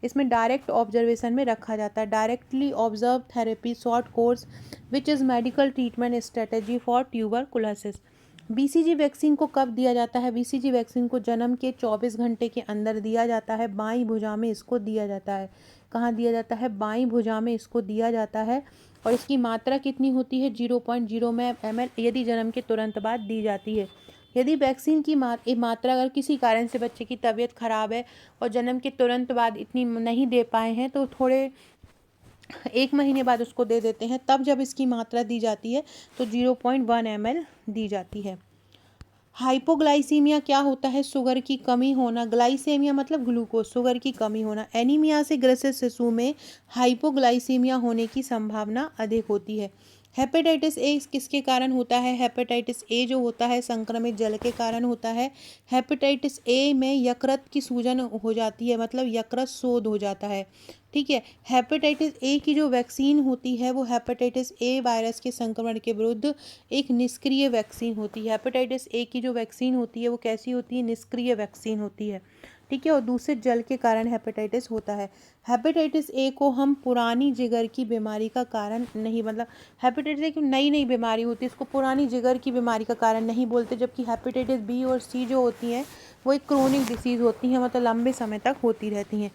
इसमें डायरेक्ट ऑब्जर्वेशन में रखा जाता है। Directly observe therapy short course which is medical treatment strategy for tuberculosis. BCG vaccine को कब दिया जाता है, BCG वैक्सीन को जन्म के 24 घंटे के अंदर दिया जाता है। बाईं भुजा में इसको दिया जाता है। कहाँ दिया जाता है, बाईं भुजा में इसको दिया जाता है। और इसकी मात्रा कितनी होती है, 0.0 ml यदि जन्म के तुरंत बाद दी जाती है। यदि वैक्सीन की मात्रा अगर किसी कारण से बच्चे की तबीयत खराब है और जन्म के तुरंत बाद इतनी नहीं दे पाए हैं तो थोड़े 1 महीने बाद उसको दे देते हैं, तब जब इसकी मात्रा दी जाती है तो 0.1 ml दी जाती है। हाइपोग्लाइसीमिया क्या होता है, शुगर की कमी होना। ग्लाइसेमिया मतलब ग्लूकोज, शुगर की कमी होना। एनीमिया से ग्रसित शिशु में हाइपोग्लाइसीमिया होने की संभावना अधिक होती है। हेपेटाइटिस ए किसके कारण होता है, हेपेटाइटिस ए जो होता है संक्रमित जल के कारण होता है। हेपेटाइटिस ए में यकृत की सूजन हो जाती है, मतलब यकृत शोथ हो जाता है। ठीक है। हेपेटाइटिस ए की जो वैक्सीन होती है वो हेपेटाइटिस ए वायरस के संक्रमण के विरुद्ध एक निष्क्रिय वैक्सीन होती है। हेपेटाइटिस ए की जो वैक्सीन होती है वो कैसी होती है, निष्क्रिय वैक्सीन होती है। ठीक है। और दूषित जल के कारण हेपेटाइटिस होता है। हेपेटाइटिस ए को हम पुरानी जिगर की बीमारी का कारण नहीं, मतलब हेपेटाइटिस एक नई बीमारी होती है, इसको पुरानी जिगर की बीमारी का कारण नहीं बोलते। जबकि हेपेटाइटिस बी और सी जो होती हैं वो एक क्रोनिक डिसीज़ होती हैं, मतलब लंबे समय तक होती रहती हैं।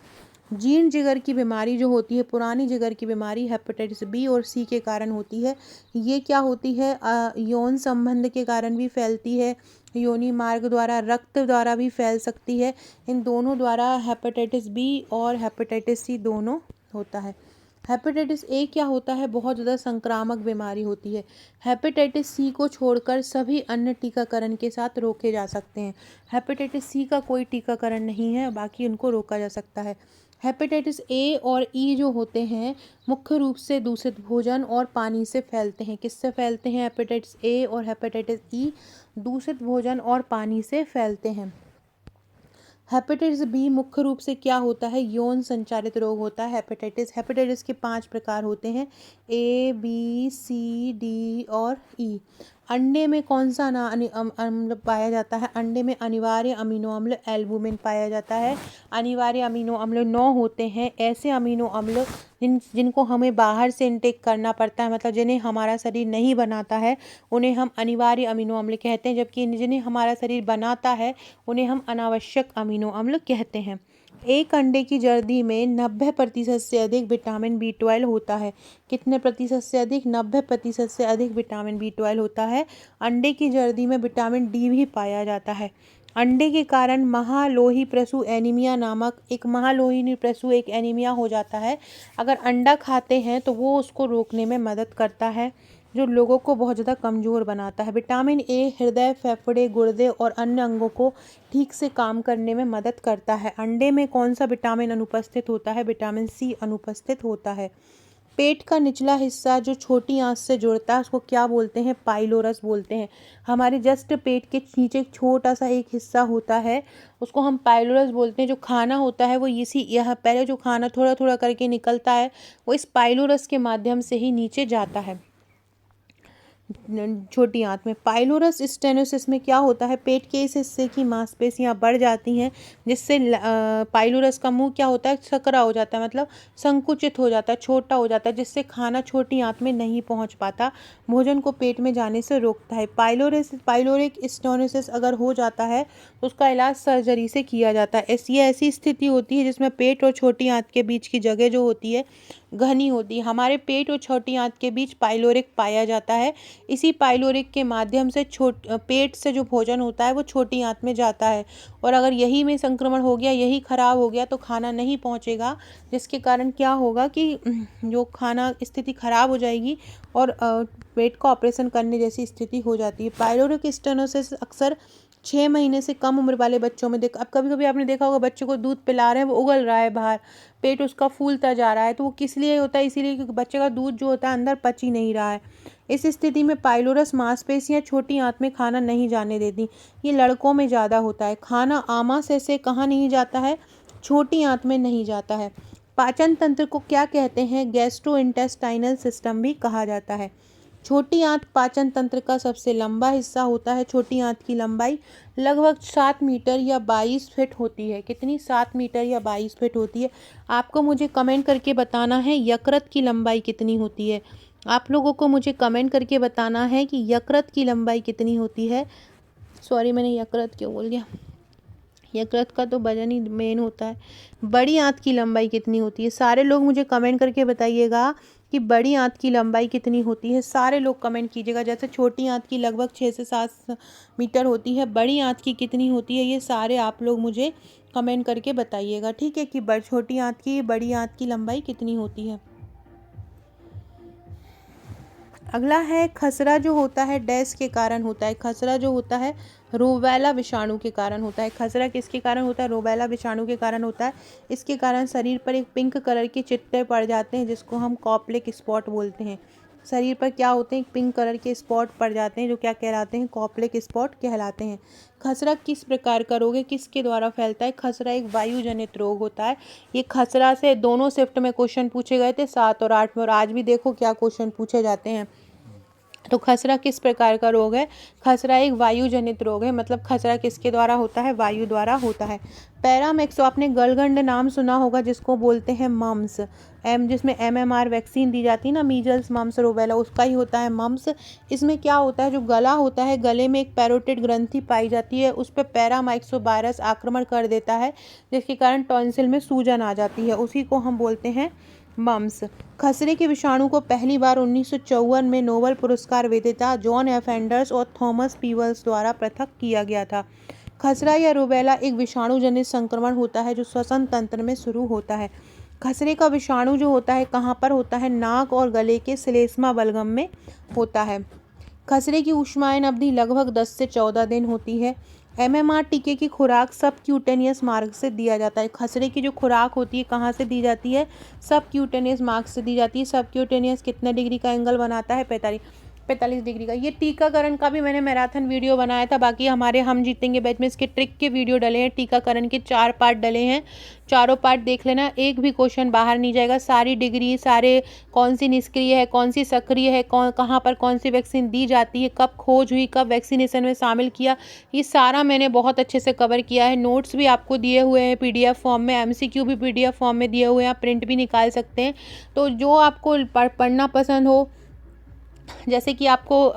जीर्ण जिगर की बीमारी जो होती है, पुरानी जिगर की बीमारी हेपेटाइटिस बी और सी के कारण होती है। ये क्या होती है, यौन संबंध के कारण भी फैलती है, योनि मार्ग द्वारा, रक्त द्वारा भी फैल सकती है। इन दोनों द्वारा हेपेटाइटिस बी और हेपेटाइटिस सी दोनों होता है। हेपेटाइटिस ए क्या होता है, बहुत ज़्यादा संक्रामक बीमारी होती है। हेपेटाइटिस सी को छोड़कर सभी अन्य टीकाकरण के साथ रोके जा सकते हैं। हेपेटाइटिस सी का कोई टीकाकरण नहीं है, बाकी उनको रोका जा सकता है। हेपेटाइटिस ए और ई जो होते हैं मुख्य रूप से दूषित भोजन और पानी से फैलते हैं। किससे फैलते हैं हेपेटाइटिस ए और हेपेटाइटिस ई? दूषित भोजन और पानी से फैलते हैं। हेपेटाइटिस बी मुख्य रूप से क्या होता है, यौन संचारित रोग होता है। हेपेटाइटिस के 5 प्रकार होते हैं, ए बी सी डी और ई। अंडे में कौन सा अम्ल पाया जाता है? अंडे में अनिवार्य अमीनो अम्ल एल्बुमिन पाया जाता है। अनिवार्य अमीनो अम्ल 9 होते हैं। ऐसे अमीनो अम्ल जिनको हमें बाहर से इनटेक करना पड़ता है, मतलब जिन्हें हमारा शरीर नहीं बनाता है, उन्हें हम अनिवार्य अमीनो अम्ल कहते हैं। जबकि जिन्हें हमारा शरीर बनाता है उन्हें हम अनावश्यक अमीनो अम्ल कहते हैं। एक अंडे की जर्दी में 90% से अधिक विटामिन B12 होता है। कितने प्रतिशत से अधिक? 90% से अधिक विटामिन B12 होता है। अंडे की जर्दी में विटामिन डी भी पाया जाता है। अंडे के कारण महालोही प्रसू एनीमिया नामक महालोही प्रसू एक एनीमिया हो जाता है। अगर अंडा खाते हैं तो वो उसको रोकने में मदद करता है, जो लोगों को बहुत ज़्यादा कमज़ोर बनाता है। विटामिन ए हृदय, फेफड़े, गुर्दे और अन्य अंगों को ठीक से काम करने में मदद करता है। अंडे में कौन सा विटामिन अनुपस्थित होता है? विटामिन सी अनुपस्थित होता है। पेट का निचला हिस्सा जो छोटी आंत से जुड़ता है उसको क्या बोलते हैं? पाइलोरस बोलते हैं। हमारे जस्ट पेट के नीचे एक छोटा सा एक हिस्सा होता है, उसको हम पाइलोरस बोलते हैं। जो खाना होता है वो यहाँ पहले जो खाना थोड़ा थोड़ा करके निकलता है वो इस पाइलोरस के माध्यम से ही नीचे जाता है छोटी आंत में। पाइलोरस स्टेनोसिस में क्या होता है, पेट के इस हिस्से की मांसपेशियां बढ़ जाती हैं, जिससे पाइलोरस का मुंह क्या होता है, सकरा हो जाता है, मतलब संकुचित हो जाता है, छोटा हो जाता है, जिससे खाना छोटी आंत में नहीं पहुंच पाता, भोजन को पेट में जाने से रोकता है। पाइलोरिक स्टेनोसिस अगर हो जाता है तो उसका इलाज सर्जरी से किया जाता है। ये ऐसी स्थिति होती है जिसमें पेट और छोटी आंत के बीच की जगह जो होती है घनी होती है। हमारे पेट और छोटी आंत के बीच पाइलोरिक पाया जाता है। इसी पाइलोरिक के माध्यम से पेट से जो भोजन होता है वो छोटी आंत में जाता है, और अगर यही में संक्रमण हो गया, यही खराब हो गया, तो खाना नहीं पहुंचेगा, जिसके कारण क्या होगा कि जो खाना स्थिति खराब हो जाएगी और पेट का ऑपरेशन करने जैसी स्थिति हो जाती है। पाइलोरिक स्टेनोसिस अक्सर 6 महीने से कम उम्र वाले बच्चों में अब कभी कभी आपने देखा होगा बच्चे को दूध पिला रहे हैं, वो उगल रहा है बाहर, पेट उसका फूलता जा रहा है, तो वो किस लिए होता है? इसीलिए क्योंकि बच्चे का दूध जो होता है अंदर पच ही नहीं रहा है। इस स्थिति में पाइलोरस मांसपेशियां छोटी आंत में खाना नहीं जाने देती। ये लड़कों में ज़्यादा होता है। खाना आमाशय से कहाँ नहीं जाता है? छोटी आंत में नहीं जाता है। पाचन तंत्र को क्या कहते हैं? गैस्ट्रोइंटेस्टाइनल सिस्टम भी कहा जाता है। छोटी आंत पाचन तंत्र का सबसे लंबा हिस्सा होता है। छोटी आंत की लंबाई लगभग 7 मीटर या 22 फीट होती है। कितनी? 7 मीटर या 22 फीट होती है। आपको मुझे कमेंट करके बताना है यकृत की लंबाई कितनी होती है। आप लोगों को मुझे कमेंट करके बताना है कि यकृत की लंबाई कितनी होती है। सॉरी, मैंने यकृत क्यों बोल दिया, यकृत का तो वजन ही मेन होता है। बड़ी आंत की लंबाई कितनी होती है? सारे लोग मुझे कमेंट करके बताइएगा कि बड़ी आंत की लंबाई कितनी होती है। सारे लोग कमेंट कीजिएगा। जैसे छोटी आंत की लगभग 6 से 7 मीटर होती है, बड़ी आंत की कितनी होती है, ये सारे आप लोग मुझे कमेंट करके बताइएगा, ठीक है, कि छोटी आंत की बड़ी आंत की लंबाई कितनी होती है। अगला है खसरा जो होता है डैश के कारण होता है। खसरा जो होता है रोबेला विषाणु के कारण होता है। खसरा किसके कारण होता है? रोबेला विषाणु के कारण होता है। इसके कारण शरीर पर एक पिंक कलर के चिट्टे पड़ जाते हैं, जिसको हम कॉप्लिक स्पॉट बोलते हैं। शरीर पर क्या होते हैं? पिंक कलर के स्पॉट पड़ जाते हैं, जो क्या कहलाते हैं? कॉप्लिक स्पॉट कहलाते हैं। खसरा किस प्रकार का रोग है? किसके द्वारा फैलता है? खसरा एक वायु जनित रोग होता है। ये खसरा से दोनों शिफ्ट में क्वेश्चन पूछे गए थे, 7 और 8 में, और आज भी देखो क्या क्वेश्चन पूछे जाते हैं। तो खसरा किस प्रकार का रोग है? खसरा एक वायु जनित रोग है। मतलब खसरा किसके द्वारा होता है? वायु द्वारा होता है। पैरामेक्स, आपने गलगंड नाम सुना होगा जिसको बोलते हैं मम्स, जिसमें MMR वैक्सीन दी जाती है ना, मीजल्स मम्स रूबेला, उसका ही होता है मम्स। इसमें क्या होता है, जो गला होता है, गले में एक पैरोटिड ग्रंथि पाई जाती है, उस पर पैरामाइक्सोबायरस आक्रमण कर देता है, जिसके कारण टॉन्सिल में सूजन आ जाती है, उसी को हम बोलते हैं मम्स। खसरे के विषाणु को पहली बार 1954 में नोबेल पुरस्कार विजेता जॉन एफ एंडर्स और थॉमस पीवल्स द्वारा पृथक किया गया था। खसरा या रूबेला एक विषाणु जनित संक्रमण होता है जो श्वसन तंत्र में शुरू होता है। खसरे का विषाणु जो होता है कहाँ पर होता है? नाक और गले के श्लेष्मा बलगम में होता है। खसरे की ऊष्मायन अवधि लगभग 10 से 14 दिन होती है। MMR टीके की खुराक सबक्यूटेनियस मार्ग से दिया जाता है। खसरे की जो खुराक होती है कहाँ से दी जाती है? सबक्यूटेनियस मार्ग से दी जाती है। सबक्यूटेनियस कितने डिग्री का एंगल बनाता है? 45 डिग्री का। ये टीकाकरण का भी मैंने मैराथन वीडियो बनाया था। बाकी हमारे हम जीतेंगे बैच में इसके ट्रिक के वीडियो डले हैं। टीकाकरण के 4 पार्ट डले हैं, चारों पार्ट देख लेना, एक भी क्वेश्चन बाहर नहीं जाएगा। सारी डिग्री, सारे कौन सी निष्क्रिय है, कौन सी सक्रिय है, कहाँ पर कौन सी वैक्सीन दी जाती है, कब खोज हुई, कब वैक्सीनेशन में शामिल किया, ये सारा मैंने बहुत अच्छे से कवर किया है। नोट्स भी आपको दिए हुए हैं PDF फॉर्म में, MCQ भी PDF फॉर्म में दिए हुए हैं, आप प्रिंट भी निकाल सकते हैं। तो जो आपको पढ़ना पसंद हो, जैसे कि आपको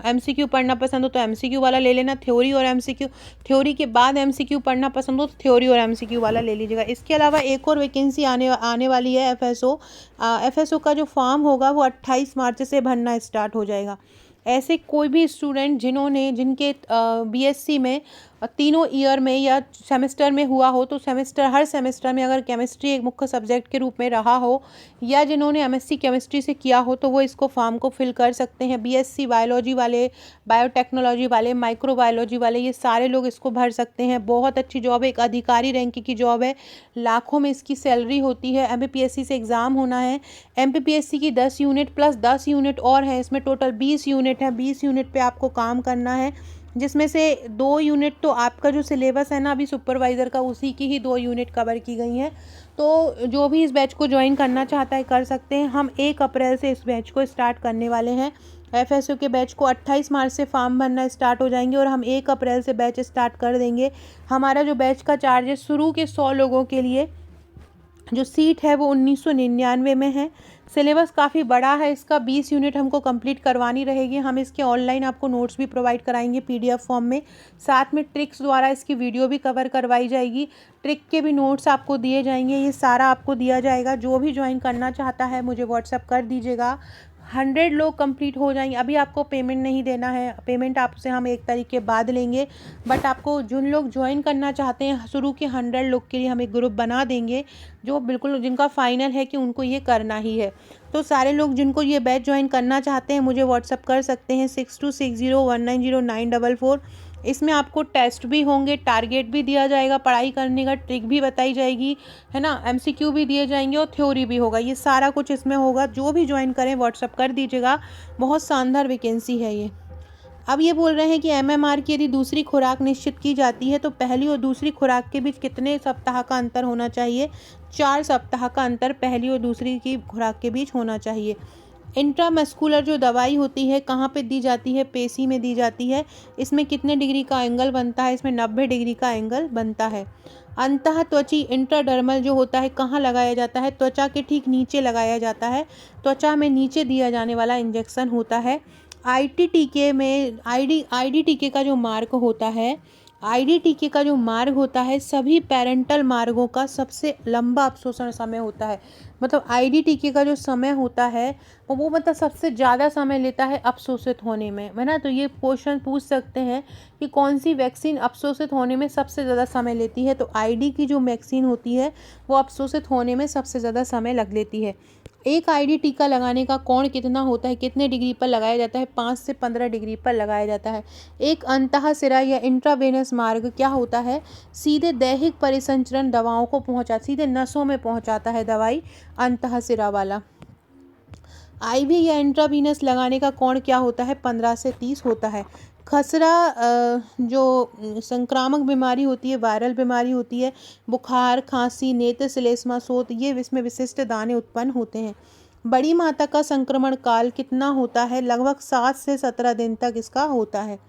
MCQ पढ़ना पसंद हो तो MCQ वाला ले लेना, थ्योरी और MCQ, थ्योरी के बाद MCQ पढ़ना पसंद हो तो थ्योरी और MCQ वाला ले लीजिएगा। इसके अलावा एक और वैकेंसी आने वाली है FSO का जो फॉर्म होगा वो 28 मार्च से भरना स्टार्ट हो जाएगा। ऐसे कोई भी स्टूडेंट जिनके BSc में तीनों ईयर में या सेमेस्टर में हुआ हो, तो हर सेमेस्टर में अगर केमिस्ट्री एक मुख्य सब्जेक्ट के रूप में रहा हो, या जिन्होंने MSc केमिस्ट्री से किया हो, तो वो इसको फॉर्म को फिल कर सकते हैं। BSc बायोलॉजी वाले, बायोटेक्नोलॉजी वाले, माइक्रोबायोलॉजी वाले, ये सारे लोग इसको भर सकते हैं। बहुत अच्छी जॉब है, एक अधिकारी रैंक की जॉब है, लाखों में इसकी सैलरी होती है। MPPSC से एग्ज़ाम होना है। MPPSC की 10 यूनिट प्लस 10 यूनिट और है, इसमें टोटल 20 यूनिट है। 20 यूनिट पे आपको काम करना है, जिसमें से 2 यूनिट तो आपका जो सिलेबस है ना अभी सुपरवाइज़र का, उसी की ही 2 यूनिट कवर की गई हैं। तो जो भी इस बैच को ज्वाइन करना चाहता है कर सकते हैं। हम 1 अप्रैल से इस बैच को स्टार्ट करने वाले हैं। FSO के बैच को 28 मार्च से फॉर्म भरना स्टार्ट हो जाएंगे और हम 1 अप्रैल से बैच स्टार्ट कर देंगे। हमारा जो बैच का चार्ज है, शुरू के 100 लोगों के लिए जो सीट है वो 1999 में है। सिलेबस काफ़ी बड़ा है इसका, 20 यूनिट हमको कंप्लीट करवानी रहेगी। हम इसके ऑनलाइन आपको नोट्स भी प्रोवाइड कराएंगे PDF फॉर्म में, साथ में ट्रिक्स द्वारा इसकी वीडियो भी कवर करवाई जाएगी, ट्रिक के भी नोट्स आपको दिए जाएंगे, ये सारा आपको दिया जाएगा। जो भी ज्वाइन करना चाहता है मुझे व्हाट्सअप कर दीजिएगा। 100 लोग कंप्लीट हो जाएंगे। अभी आपको पेमेंट नहीं देना है, पेमेंट आपसे हम 1 तारीख के बाद लेंगे। बट आपको जिन लोग ज्वाइन करना चाहते हैं, शुरू के 100 लोग के लिए हम एक ग्रुप बना देंगे, जो बिल्कुल जिनका फाइनल है कि उनको ये करना ही है। तो सारे लोग जिनको ये बैच ज्वाइन करना चाहते हैं मुझे व्हाट्सअप कर सकते हैं 6260190944। इसमें आपको टेस्ट भी होंगे, टारगेट भी दिया जाएगा, पढ़ाई करने का ट्रिक भी बताई जाएगी, है ना, MCQ भी दिए जाएंगे और थ्योरी भी होगा। ये सारा कुछ इसमें होगा। जो भी ज्वाइन करें व्हाट्सअप कर दीजिएगा। बहुत शानदार वैकेंसी है ये। अब ये बोल रहे हैं कि MMR की यदि दूसरी खुराक निश्चित की जाती है तो पहली और दूसरी खुराक के बीच कितने सप्ताह का अंतर होना चाहिए? 4 सप्ताह का अंतर पहली और दूसरी की खुराक के बीच होना चाहिए। इंट्रामस्कुलर जो दवाई होती है कहाँ पे दी जाती है? पेशी में दी जाती है। इसमें कितने डिग्री का एंगल बनता है? इसमें 90 डिग्री का एंगल बनता है। अंतः त्वची इंट्राडर्मल जो होता है कहाँ लगाया जाता है? त्वचा के ठीक नीचे लगाया जाता है। त्वचा में नीचे दिया जाने वाला इंजेक्शन होता है। आईडी टीके का जो मार्ग होता है, आईडी टीके का जो मार्ग होता है सभी पेरेंटल मार्गों का सबसे लंबा अवशोषण समय होता है। मतलब आईडी टीके का जो समय होता है वो मतलब सबसे ज़्यादा समय लेता है अवशोषित होने में, है ना। तो ये क्वेश्चन पूछ सकते हैं कि कौन सी वैक्सीन अवशोषित होने में सबसे ज़्यादा समय लेती है? तो आईडी की जो वैक्सीन होती है वो अवशोषित होने में सबसे ज़्यादा समय लग लेती है। एक आईडी टीका लगाने का कोण कितना होता है? कितने डिग्री पर लगाया जाता है? 5 से 15 डिग्री पर लगाया जाता है। एक अंतःशिरा या इंट्रावेनस मार्ग क्या होता है? सीधे दैहिक परिसंचरण दवाओं को सीधे नसों में पहुंचाता है दवाई, अंतःशिरा वाला। IV या इंट्रावीनस लगाने का कोण क्या होता है? 15 से 30 होता है। खसरा जो संक्रामक बीमारी होती है, वायरल बीमारी होती है, बुखार, खांसी, नेत्र श्लेष्मा शोथ, ये इसमें विशिष्ट दाने उत्पन्न होते हैं। बड़ी माता का संक्रमण काल कितना होता है? लगभग 7 से 17 दिन तक इसका होता है।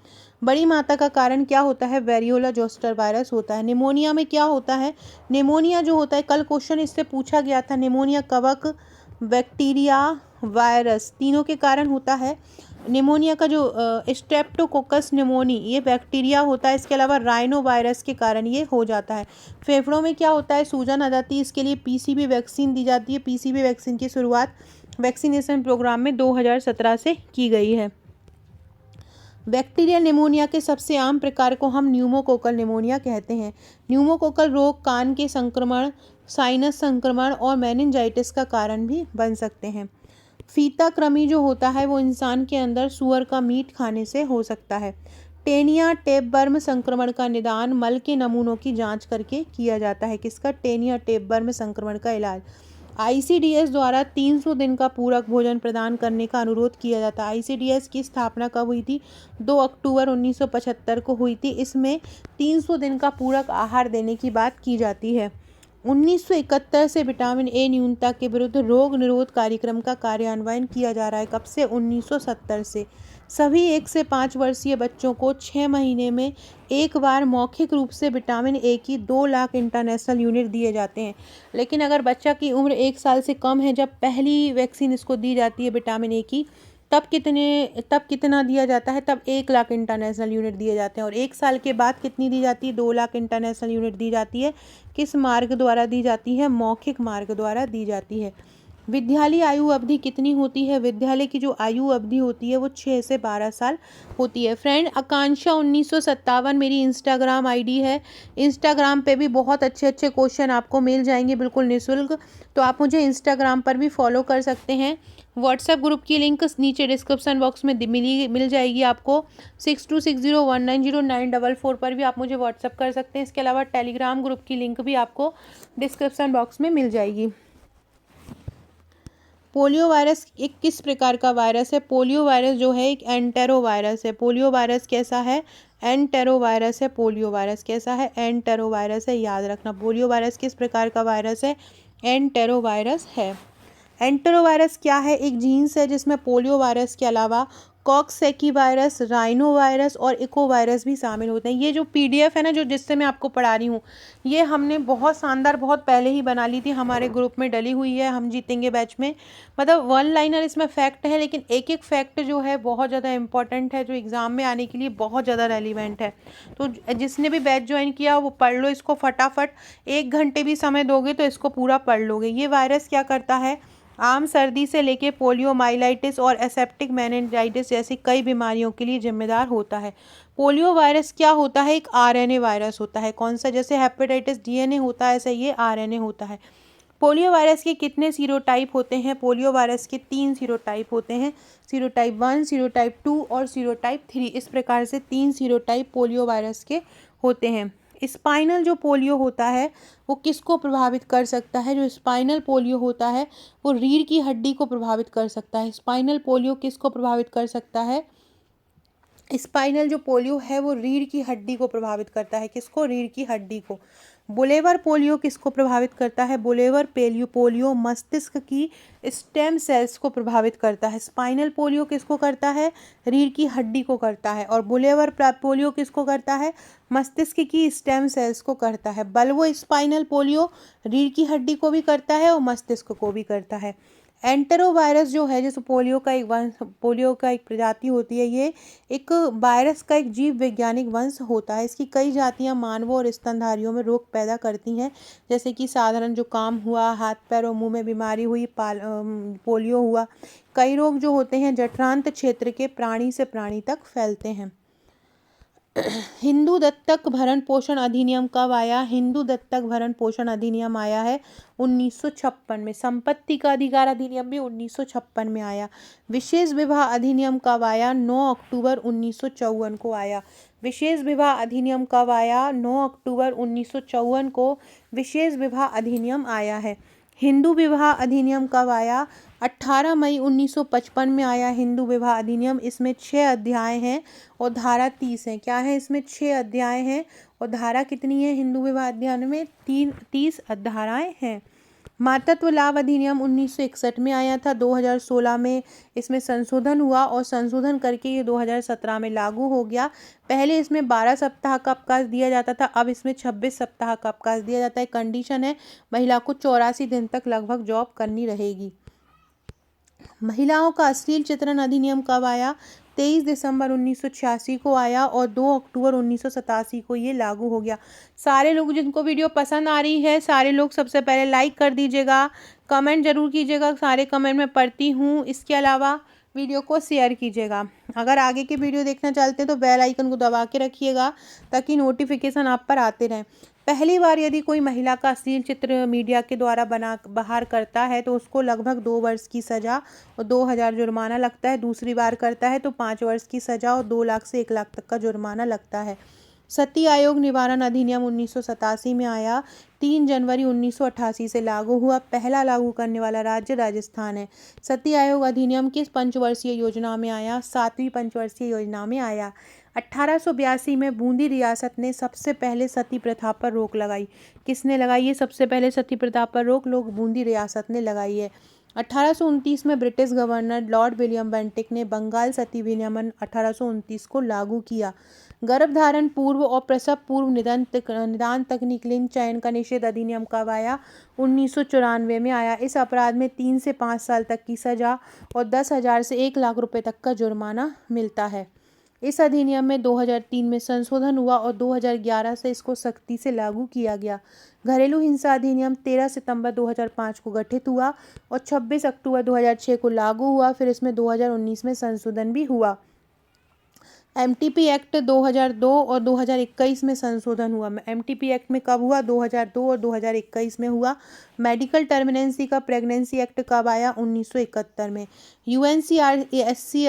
बड़ी माता का कारण क्या होता है? वेरियोला जोस्टर वायरस होता है। निमोनिया में क्या होता है? निमोनिया जो होता है, कल क्वेश्चन इससे पूछा गया था, निमोनिया कवक, बैक्टीरिया, वायरस तीनों के कारण होता है। निमोनिया का जो स्ट्रेप्टोकोकस निमोनी ये बैक्टीरिया होता है, इसके अलावा राइनो वायरस के कारण ये हो जाता है। फेफड़ों में क्या होता है? सूजन आ जाती है, इसके लिए पीसीबी वैक्सीन दी जाती है। पीसीबी वैक्सीन की शुरुआत वैक्सीनेशन प्रोग्राम में 2017 से की गई है। बैक्टीरियल निमोनिया के सबसे आम प्रकार को हम न्यूमोकोकल निमोनिया कहते हैं। न्यूमोकोकल रोग कान के संक्रमण, साइनस संक्रमण और मेनिंजाइटिस का कारण भी बन सकते हैं। फीता कृमि जो होता है वो इंसान के अंदर सूअर का मीट खाने से हो सकता है। टेनिया टेपवर्म संक्रमण का निदान मल के नमूनों की जांच करके किया जाता है। किसका? टेनिया टेपवर्म संक्रमण का इलाज। आईसीडीएस द्वारा 300 दिन का पूरक भोजन प्रदान करने का अनुरोध किया जाता है। आईसीडीएस की स्थापना कब हुई थी? 2 अक्टूबर 1975 को हुई थी। इसमें 300 दिन का पूरक आहार देने की बात की जाती है। 1971 से विटामिन ए न्यूनता के विरुद्ध रोग निरोध कार्यक्रम का कार्यान्वयन किया जा रहा है। कब से? 1970 से। सभी 1 से 5 वर्षीय बच्चों को 6 महीने में एक बार मौखिक रूप से विटामिन ए की 2 लाख इंटरनेशनल यूनिट दिए जाते हैं। लेकिन अगर बच्चा की उम्र 1 साल से कम है, जब पहली वैक्सीन इसको दी जाती है विटामिन ए की, तब कितना दिया जाता है? तब 1 लाख इंटरनेशनल यूनिट दिए जाते हैं। और 1 साल के बाद कितनी दी जाती है? 2 लाख इंटरनेशनल यूनिट दी जाती है। किस मार्ग द्वारा दी जाती है? मौखिक मार्ग द्वारा दी जाती है। विद्यालय आयु अवधि कितनी होती है? विद्यालय की जो आयु अवधि होती है वो 6 से 12 साल होती है। फ्रेंड, आकांक्षा 1957 मेरी इंस्टाग्राम आईडी है। इंस्टाग्राम पे भी बहुत अच्छे अच्छे क्वेश्चन आपको मिल जाएंगे बिल्कुल निःशुल्क, तो आप मुझे इंस्टाग्राम पर भी फॉलो कर सकते हैं। व्हाट्सएप ग्रुप की लिंक नीचे डिस्क्रिप्शन बॉक्स में मिल जाएगी आपको। 6260190944 पर भी आप मुझे व्हाट्सएप कर सकते हैं। इसके अलावा टेलीग्राम ग्रुप की लिंक भी आपको डिस्क्रिप्शन बॉक्स में मिल जाएगी। पोलियो वायरस एक किस प्रकार का वायरस है? पोलियो वायरस जो है एक एंटेरो वायरस है। पोलियो वायरस कैसा है? एंटेरो वायरस है। पोलियो वायरस कैसा है? एंटेरो वायरस है। याद रखना, पोलियो वायरस किस प्रकार का वायरस है? एंटेरो वायरस है। एंटेरो वायरस क्या है? एक जीन्स है जिसमें पोलियो वायरस के अलावा कॉक्सैकी वायरस, राइनो वायरस और इको वायरस भी शामिल होते हैं। ये जो पीडीएफ है ना, जो जिससे मैं आपको पढ़ा रही हूँ, ये हमने बहुत शानदार बहुत पहले ही बना ली थी, हमारे ग्रुप में डली हुई है हम जीतेंगे बैच में। मतलब 1 लाइनर इसमें फैक्ट है, लेकिन एक एक फैक्ट जो है बहुत ज़्यादा इंपॉर्टेंट है, जो एग्ज़ाम में आने के लिए बहुत ज़्यादा रेलिवेंट है। तो जिसने भी बैच ज्वाइन किया वो पढ़ लो इसको फटाफट। 1 घंटे भी समय दोगे तो इसको पूरा पढ़ लोगे। ये वायरस क्या करता है? आम सर्दी से लेके पोलियोमाइलाइटिस और एसेप्टिक मेनिंजाइटिस जैसी कई बीमारियों के लिए जिम्मेदार होता है। पोलियो वायरस क्या होता है? एक आरएनए वायरस होता है। कौन सा? जैसे हेपेटाइटिस डीएनए होता है, ऐसे ये आरएनए होता है। पोलियो वायरस के कितने सीरोटाइप होते हैं? पोलियो वायरस के 3 सीरोटाइप होते हैं। सीरोटाइप 1, सीरोटाइप 2 और सीरोटाइप 3। इस प्रकार से 3 सीरोटाइप पोलियो वायरस के होते हैं। स्पाइनल जो पोलियो होता है वो किसको प्रभावित कर सकता है? जो स्पाइनल पोलियो होता है वो रीढ़ की हड्डी को प्रभावित कर सकता है। स्पाइनल पोलियो किसको प्रभावित कर सकता है? स्पाइनल जो पोलियो है वो रीढ़ की हड्डी को प्रभावित करता है। किसको? रीढ़ की हड्डी को। बुलेवर पोलियो किसको प्रभावित करता है? बुलेवर पोलियो मस्तिष्क की स्टेम सेल्स को प्रभावित करता है। स्पाइनल पोलियो किसको करता है? रीढ़ की हड्डी को करता है। और बुलेवर पोलियो किसको करता है? मस्तिष्क की स्टेम सेल्स को करता है। बल्बो स्पाइनल पोलियो रीढ़ की हड्डी को भी करता है और मस्तिष्क को भी करता है। एंटेरो वायरस जो है, जैसे पोलियो का एक प्रजाति होती है, ये एक वायरस का एक जीव वैज्ञानिक वंश होता है। इसकी कई जातियां मानवों और स्तनधारियों में रोग पैदा करती हैं, जैसे कि साधारण जुकाम हुआ, हाथ पैर और मुंह में बीमारी हुई, पोलियो हुआ। कई रोग जो होते हैं जठरांत क्षेत्र के प्राणी से प्राणी तक फैलते हैं। हिंदू दत्तक भरण पोषण अधिनियम कब आया? हिंदू दत्तक भरण पोषण अधिनियम आया है 1956 में। संपत्ति का अधिकार अधिनियम भी 1956 में आया। विशेष विवाह अधिनियम कब आया? 9 अक्टूबर 1954 को आया। विशेष विवाह अधिनियम कब आया? 9 अक्टूबर 1954 को विशेष विवाह अधिनियम आया है। हिंदू विवाह अधिनियम कब आया? 18 मई 1955 में आया हिंदू विवाह अधिनियम। इसमें 6 अध्याय हैं और धारा 30 है। क्या है इसमें? 6 अध्याय हैं और धारा कितनी है हिंदू विवाह अधिनियम में? 30 धाराएं हैं। मातृत्व लाभ अधिनियम 1961 में आया था, 2016 में इसमें संशोधन हुआ और संशोधन करके ये 2017 में लागू हो गया। पहले इसमें 12 सप्ताह का अवकाश दिया जाता था, अब इसमें 26 सप्ताह का अवकाश दिया जाता है। कंडीशन है महिला को 84 दिन तक लगभग जॉब करनी रहेगी। महिलाओं का अश्लील चित्रण अधिनियम कब आया? 23 दिसंबर 1986 को आया और 2 अक्टूबर 1987 को ये लागू हो गया। सारे लोग जिनको वीडियो पसंद आ रही है, सारे लोग सबसे पहले लाइक कर दीजिएगा, कमेंट जरूर कीजिएगा, सारे कमेंट मैं पढ़ती हूँ। इसके अलावा वीडियो को शेयर कीजिएगा। अगर आगे की वीडियो देखना चाहते हैं तो बेल आइकन को दबा के रखिएगा ताकि नोटिफिकेशन आप पर आते रहें। पहली बार यदि कोई महिला का अश्लील चित्र मीडिया के द्वारा बाहर करता है तो उसको लगभग 2 वर्ष की सज़ा और 2000 जुर्माना लगता है। दूसरी बार करता है तो 5 वर्ष की सज़ा और 2 लाख से 1 लाख तक का जुर्माना लगता है। सती आयोग निवारण अधिनियम 1987 में आया, 3 जनवरी 1988 से लागू हुआ। पहला लागू करने वाला राज्य राजस्थान है। सती आयोग अधिनियम किस पंचवर्षीय योजना में आया? 7वीं पंचवर्षीय योजना में आया। 1882 में बूंदी रियासत ने सबसे पहले सती प्रथा पर रोक लगाई। किसने लगाई है सबसे पहले सती प्रथा पर रोक? लोग बूंदी रियासत ने लगाई है। 1829 में British governor Lord William Bentinck ने बंगाल सती विनियमन 1829 को लागू किया। गर्भधारण पूर्व और प्रसव पूर्व निदान तकनीक लिंग चयन का निषेध अधिनियम कब आया? 1994 में आया। इस अपराध में 3 से 5 साल तक की सजा और 10,000 से 1 लाख रुपए तक का जुर्माना मिलता है। इस अधिनियम में 2003 में संशोधन हुआ और 2011 से इसको सख्ती से लागू किया गया। घरेलू हिंसा अधिनियम 13 सितंबर 2005 को गठित हुआ और 26 अक्टूबर 2006 को लागू हुआ। फिर इसमें 2019 में संशोधन भी हुआ। एमटीपी एक्ट 2002 और 2021 में संशोधन हुआ। एमटीपी एक्ट में कब हुआ? 2002 और 2021 में हुआ। मेडिकल टर्मिनेंसी का प्रेगनेंसी एक्ट कब आया? 1971 में। यूएनसीआरसी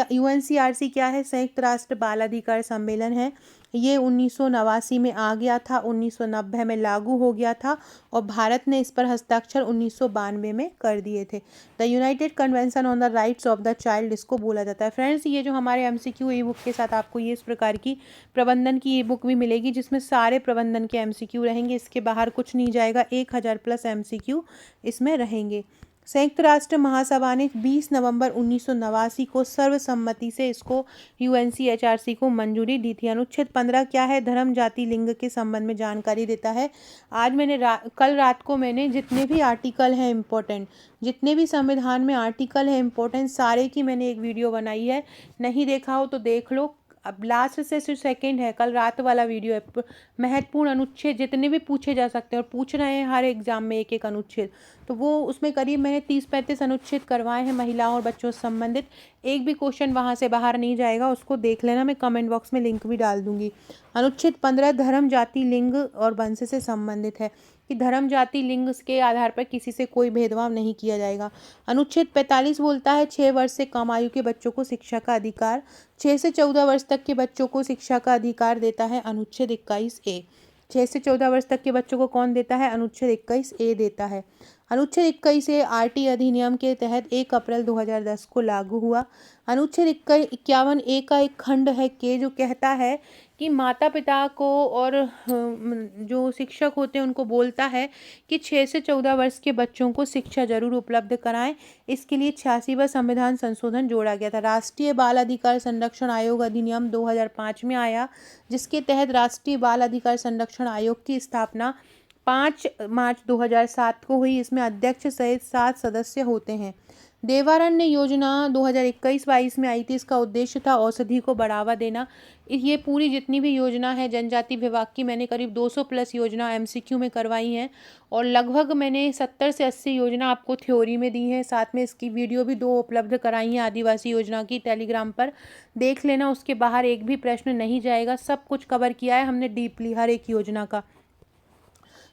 क्या है? संयुक्त राष्ट्र बाल अधिकार सम्मेलन है। ये 1989 में आ गया था, 1990 में लागू हो गया था और भारत ने इस पर हस्ताक्षर 1992 में कर दिए थे। The United convention on the rights of the child इसको बोला जाता है। फ्रेंड्स, ये जो हमारे एमसीक्यू ई बुक के साथ आपको ये इस प्रकार की प्रबंधन की ई बुक भी मिलेगी जिसमें सारे प्रबंधन के एमसीक्यू रहेंगे। इसके बाहर कुछ नहीं जाएगा। 1000 प्लस एमसीक्यू इसमें रहेंगे। संयुक्त राष्ट्र महासभा ने 20 नवंबर 1989 को सर्वसम्मति से इसको यूएनसीएचआरसी को मंजूरी दी थी। अनुच्छेद 15 क्या है? धर्म जाति लिंग के संबंध में जानकारी देता है। आज मैंने कल रात को मैंने जितने भी आर्टिकल हैं इम्पोर्टेंट, जितने भी संविधान में आर्टिकल हैं इम्पोर्टेंट, सारे की मैंने एक वीडियो बनाई है। नहीं देखा हो तो देख लो। अब लास्ट से सिर्फ सेकंड है, कल रात वाला वीडियो है। महत्वपूर्ण अनुच्छेद जितने भी पूछे जा सकते हैं और पूछ रहे हैं हर एग्जाम में एक एक अनुच्छेद, तो वो उसमें करीब मैंने 30-35 अनुच्छेद करवाए हैं महिलाओं और बच्चों से संबंधित। एक भी क्वेश्चन वहाँ से बाहर नहीं जाएगा, उसको देख लेना। मैं कमेंट बॉक्स में लिंक भी डाल दूंगी। अनुच्छेद 15 धर्म जाति लिंग और वंश से संबंधित है कि धर्म जाति लिंग के आधार पर किसी से कोई भेदभाव नहीं किया जाएगा। अनुच्छेद 45 बोलता है 6 वर्ष से कम आयु के बच्चों को शिक्षा का अधिकार। 6 से 14 वर्ष तक के बच्चों को शिक्षा का अधिकार देता है अनुच्छेद 21A। 6 से 14 वर्ष तक के बच्चों को कौन देता है? अनुच्छेद 21A देता है। अनुच्छेद 21A आरटी अधिनियम के तहत 1 अप्रैल 2010 को लागू हुआ। अनुच्छेद 51A का एक खंड है के जो कहता है कि माता पिता को और जो शिक्षक होते हैं उनको बोलता है कि 6 से 14 वर्ष के बच्चों को शिक्षा जरूर उपलब्ध कराएं। इसके लिए 86वां संविधान संशोधन जोड़ा गया था। राष्ट्रीय बाल अधिकार संरक्षण आयोग अधिनियम 2005 में आया, जिसके तहत राष्ट्रीय बाल अधिकार संरक्षण आयोग की स्थापना 5 मार्च 2007 को हुई। इसमें अध्यक्ष सहित 7 सदस्य होते हैं। देवारण्य योजना 2021-22 में आई थी। इसका उद्देश्य था औषधि को बढ़ावा देना। ये पूरी जितनी भी योजना है जनजाति विभाग की, मैंने करीब 200 प्लस योजना एमसीक्यू में करवाई हैं और लगभग मैंने 70 से 80 योजना आपको थ्योरी में दी है। साथ में इसकी वीडियो भी 2 उपलब्ध कराई हैं आदिवासी योजना की, टेलीग्राम पर देख लेना। उसके बाहर एक भी प्रश्न नहीं जाएगा, सब कुछ कवर किया है हमने डीपली हर एक योजना का।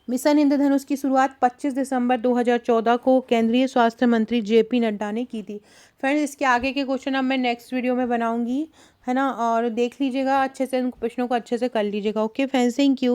मिशन इंद्रधनुष की शुरुआत 25 दिसंबर 2014 को केंद्रीय स्वास्थ्य मंत्री जेपी नड्डा ने की थी। फ्रेंड्स, इसके आगे के क्वेश्चन अब मैं नेक्स्ट वीडियो में बनाऊंगी, है ना, और देख लीजिएगा अच्छे से, इन प्रश्नों को अच्छे से कर लीजिएगा। Okay friends, thank you.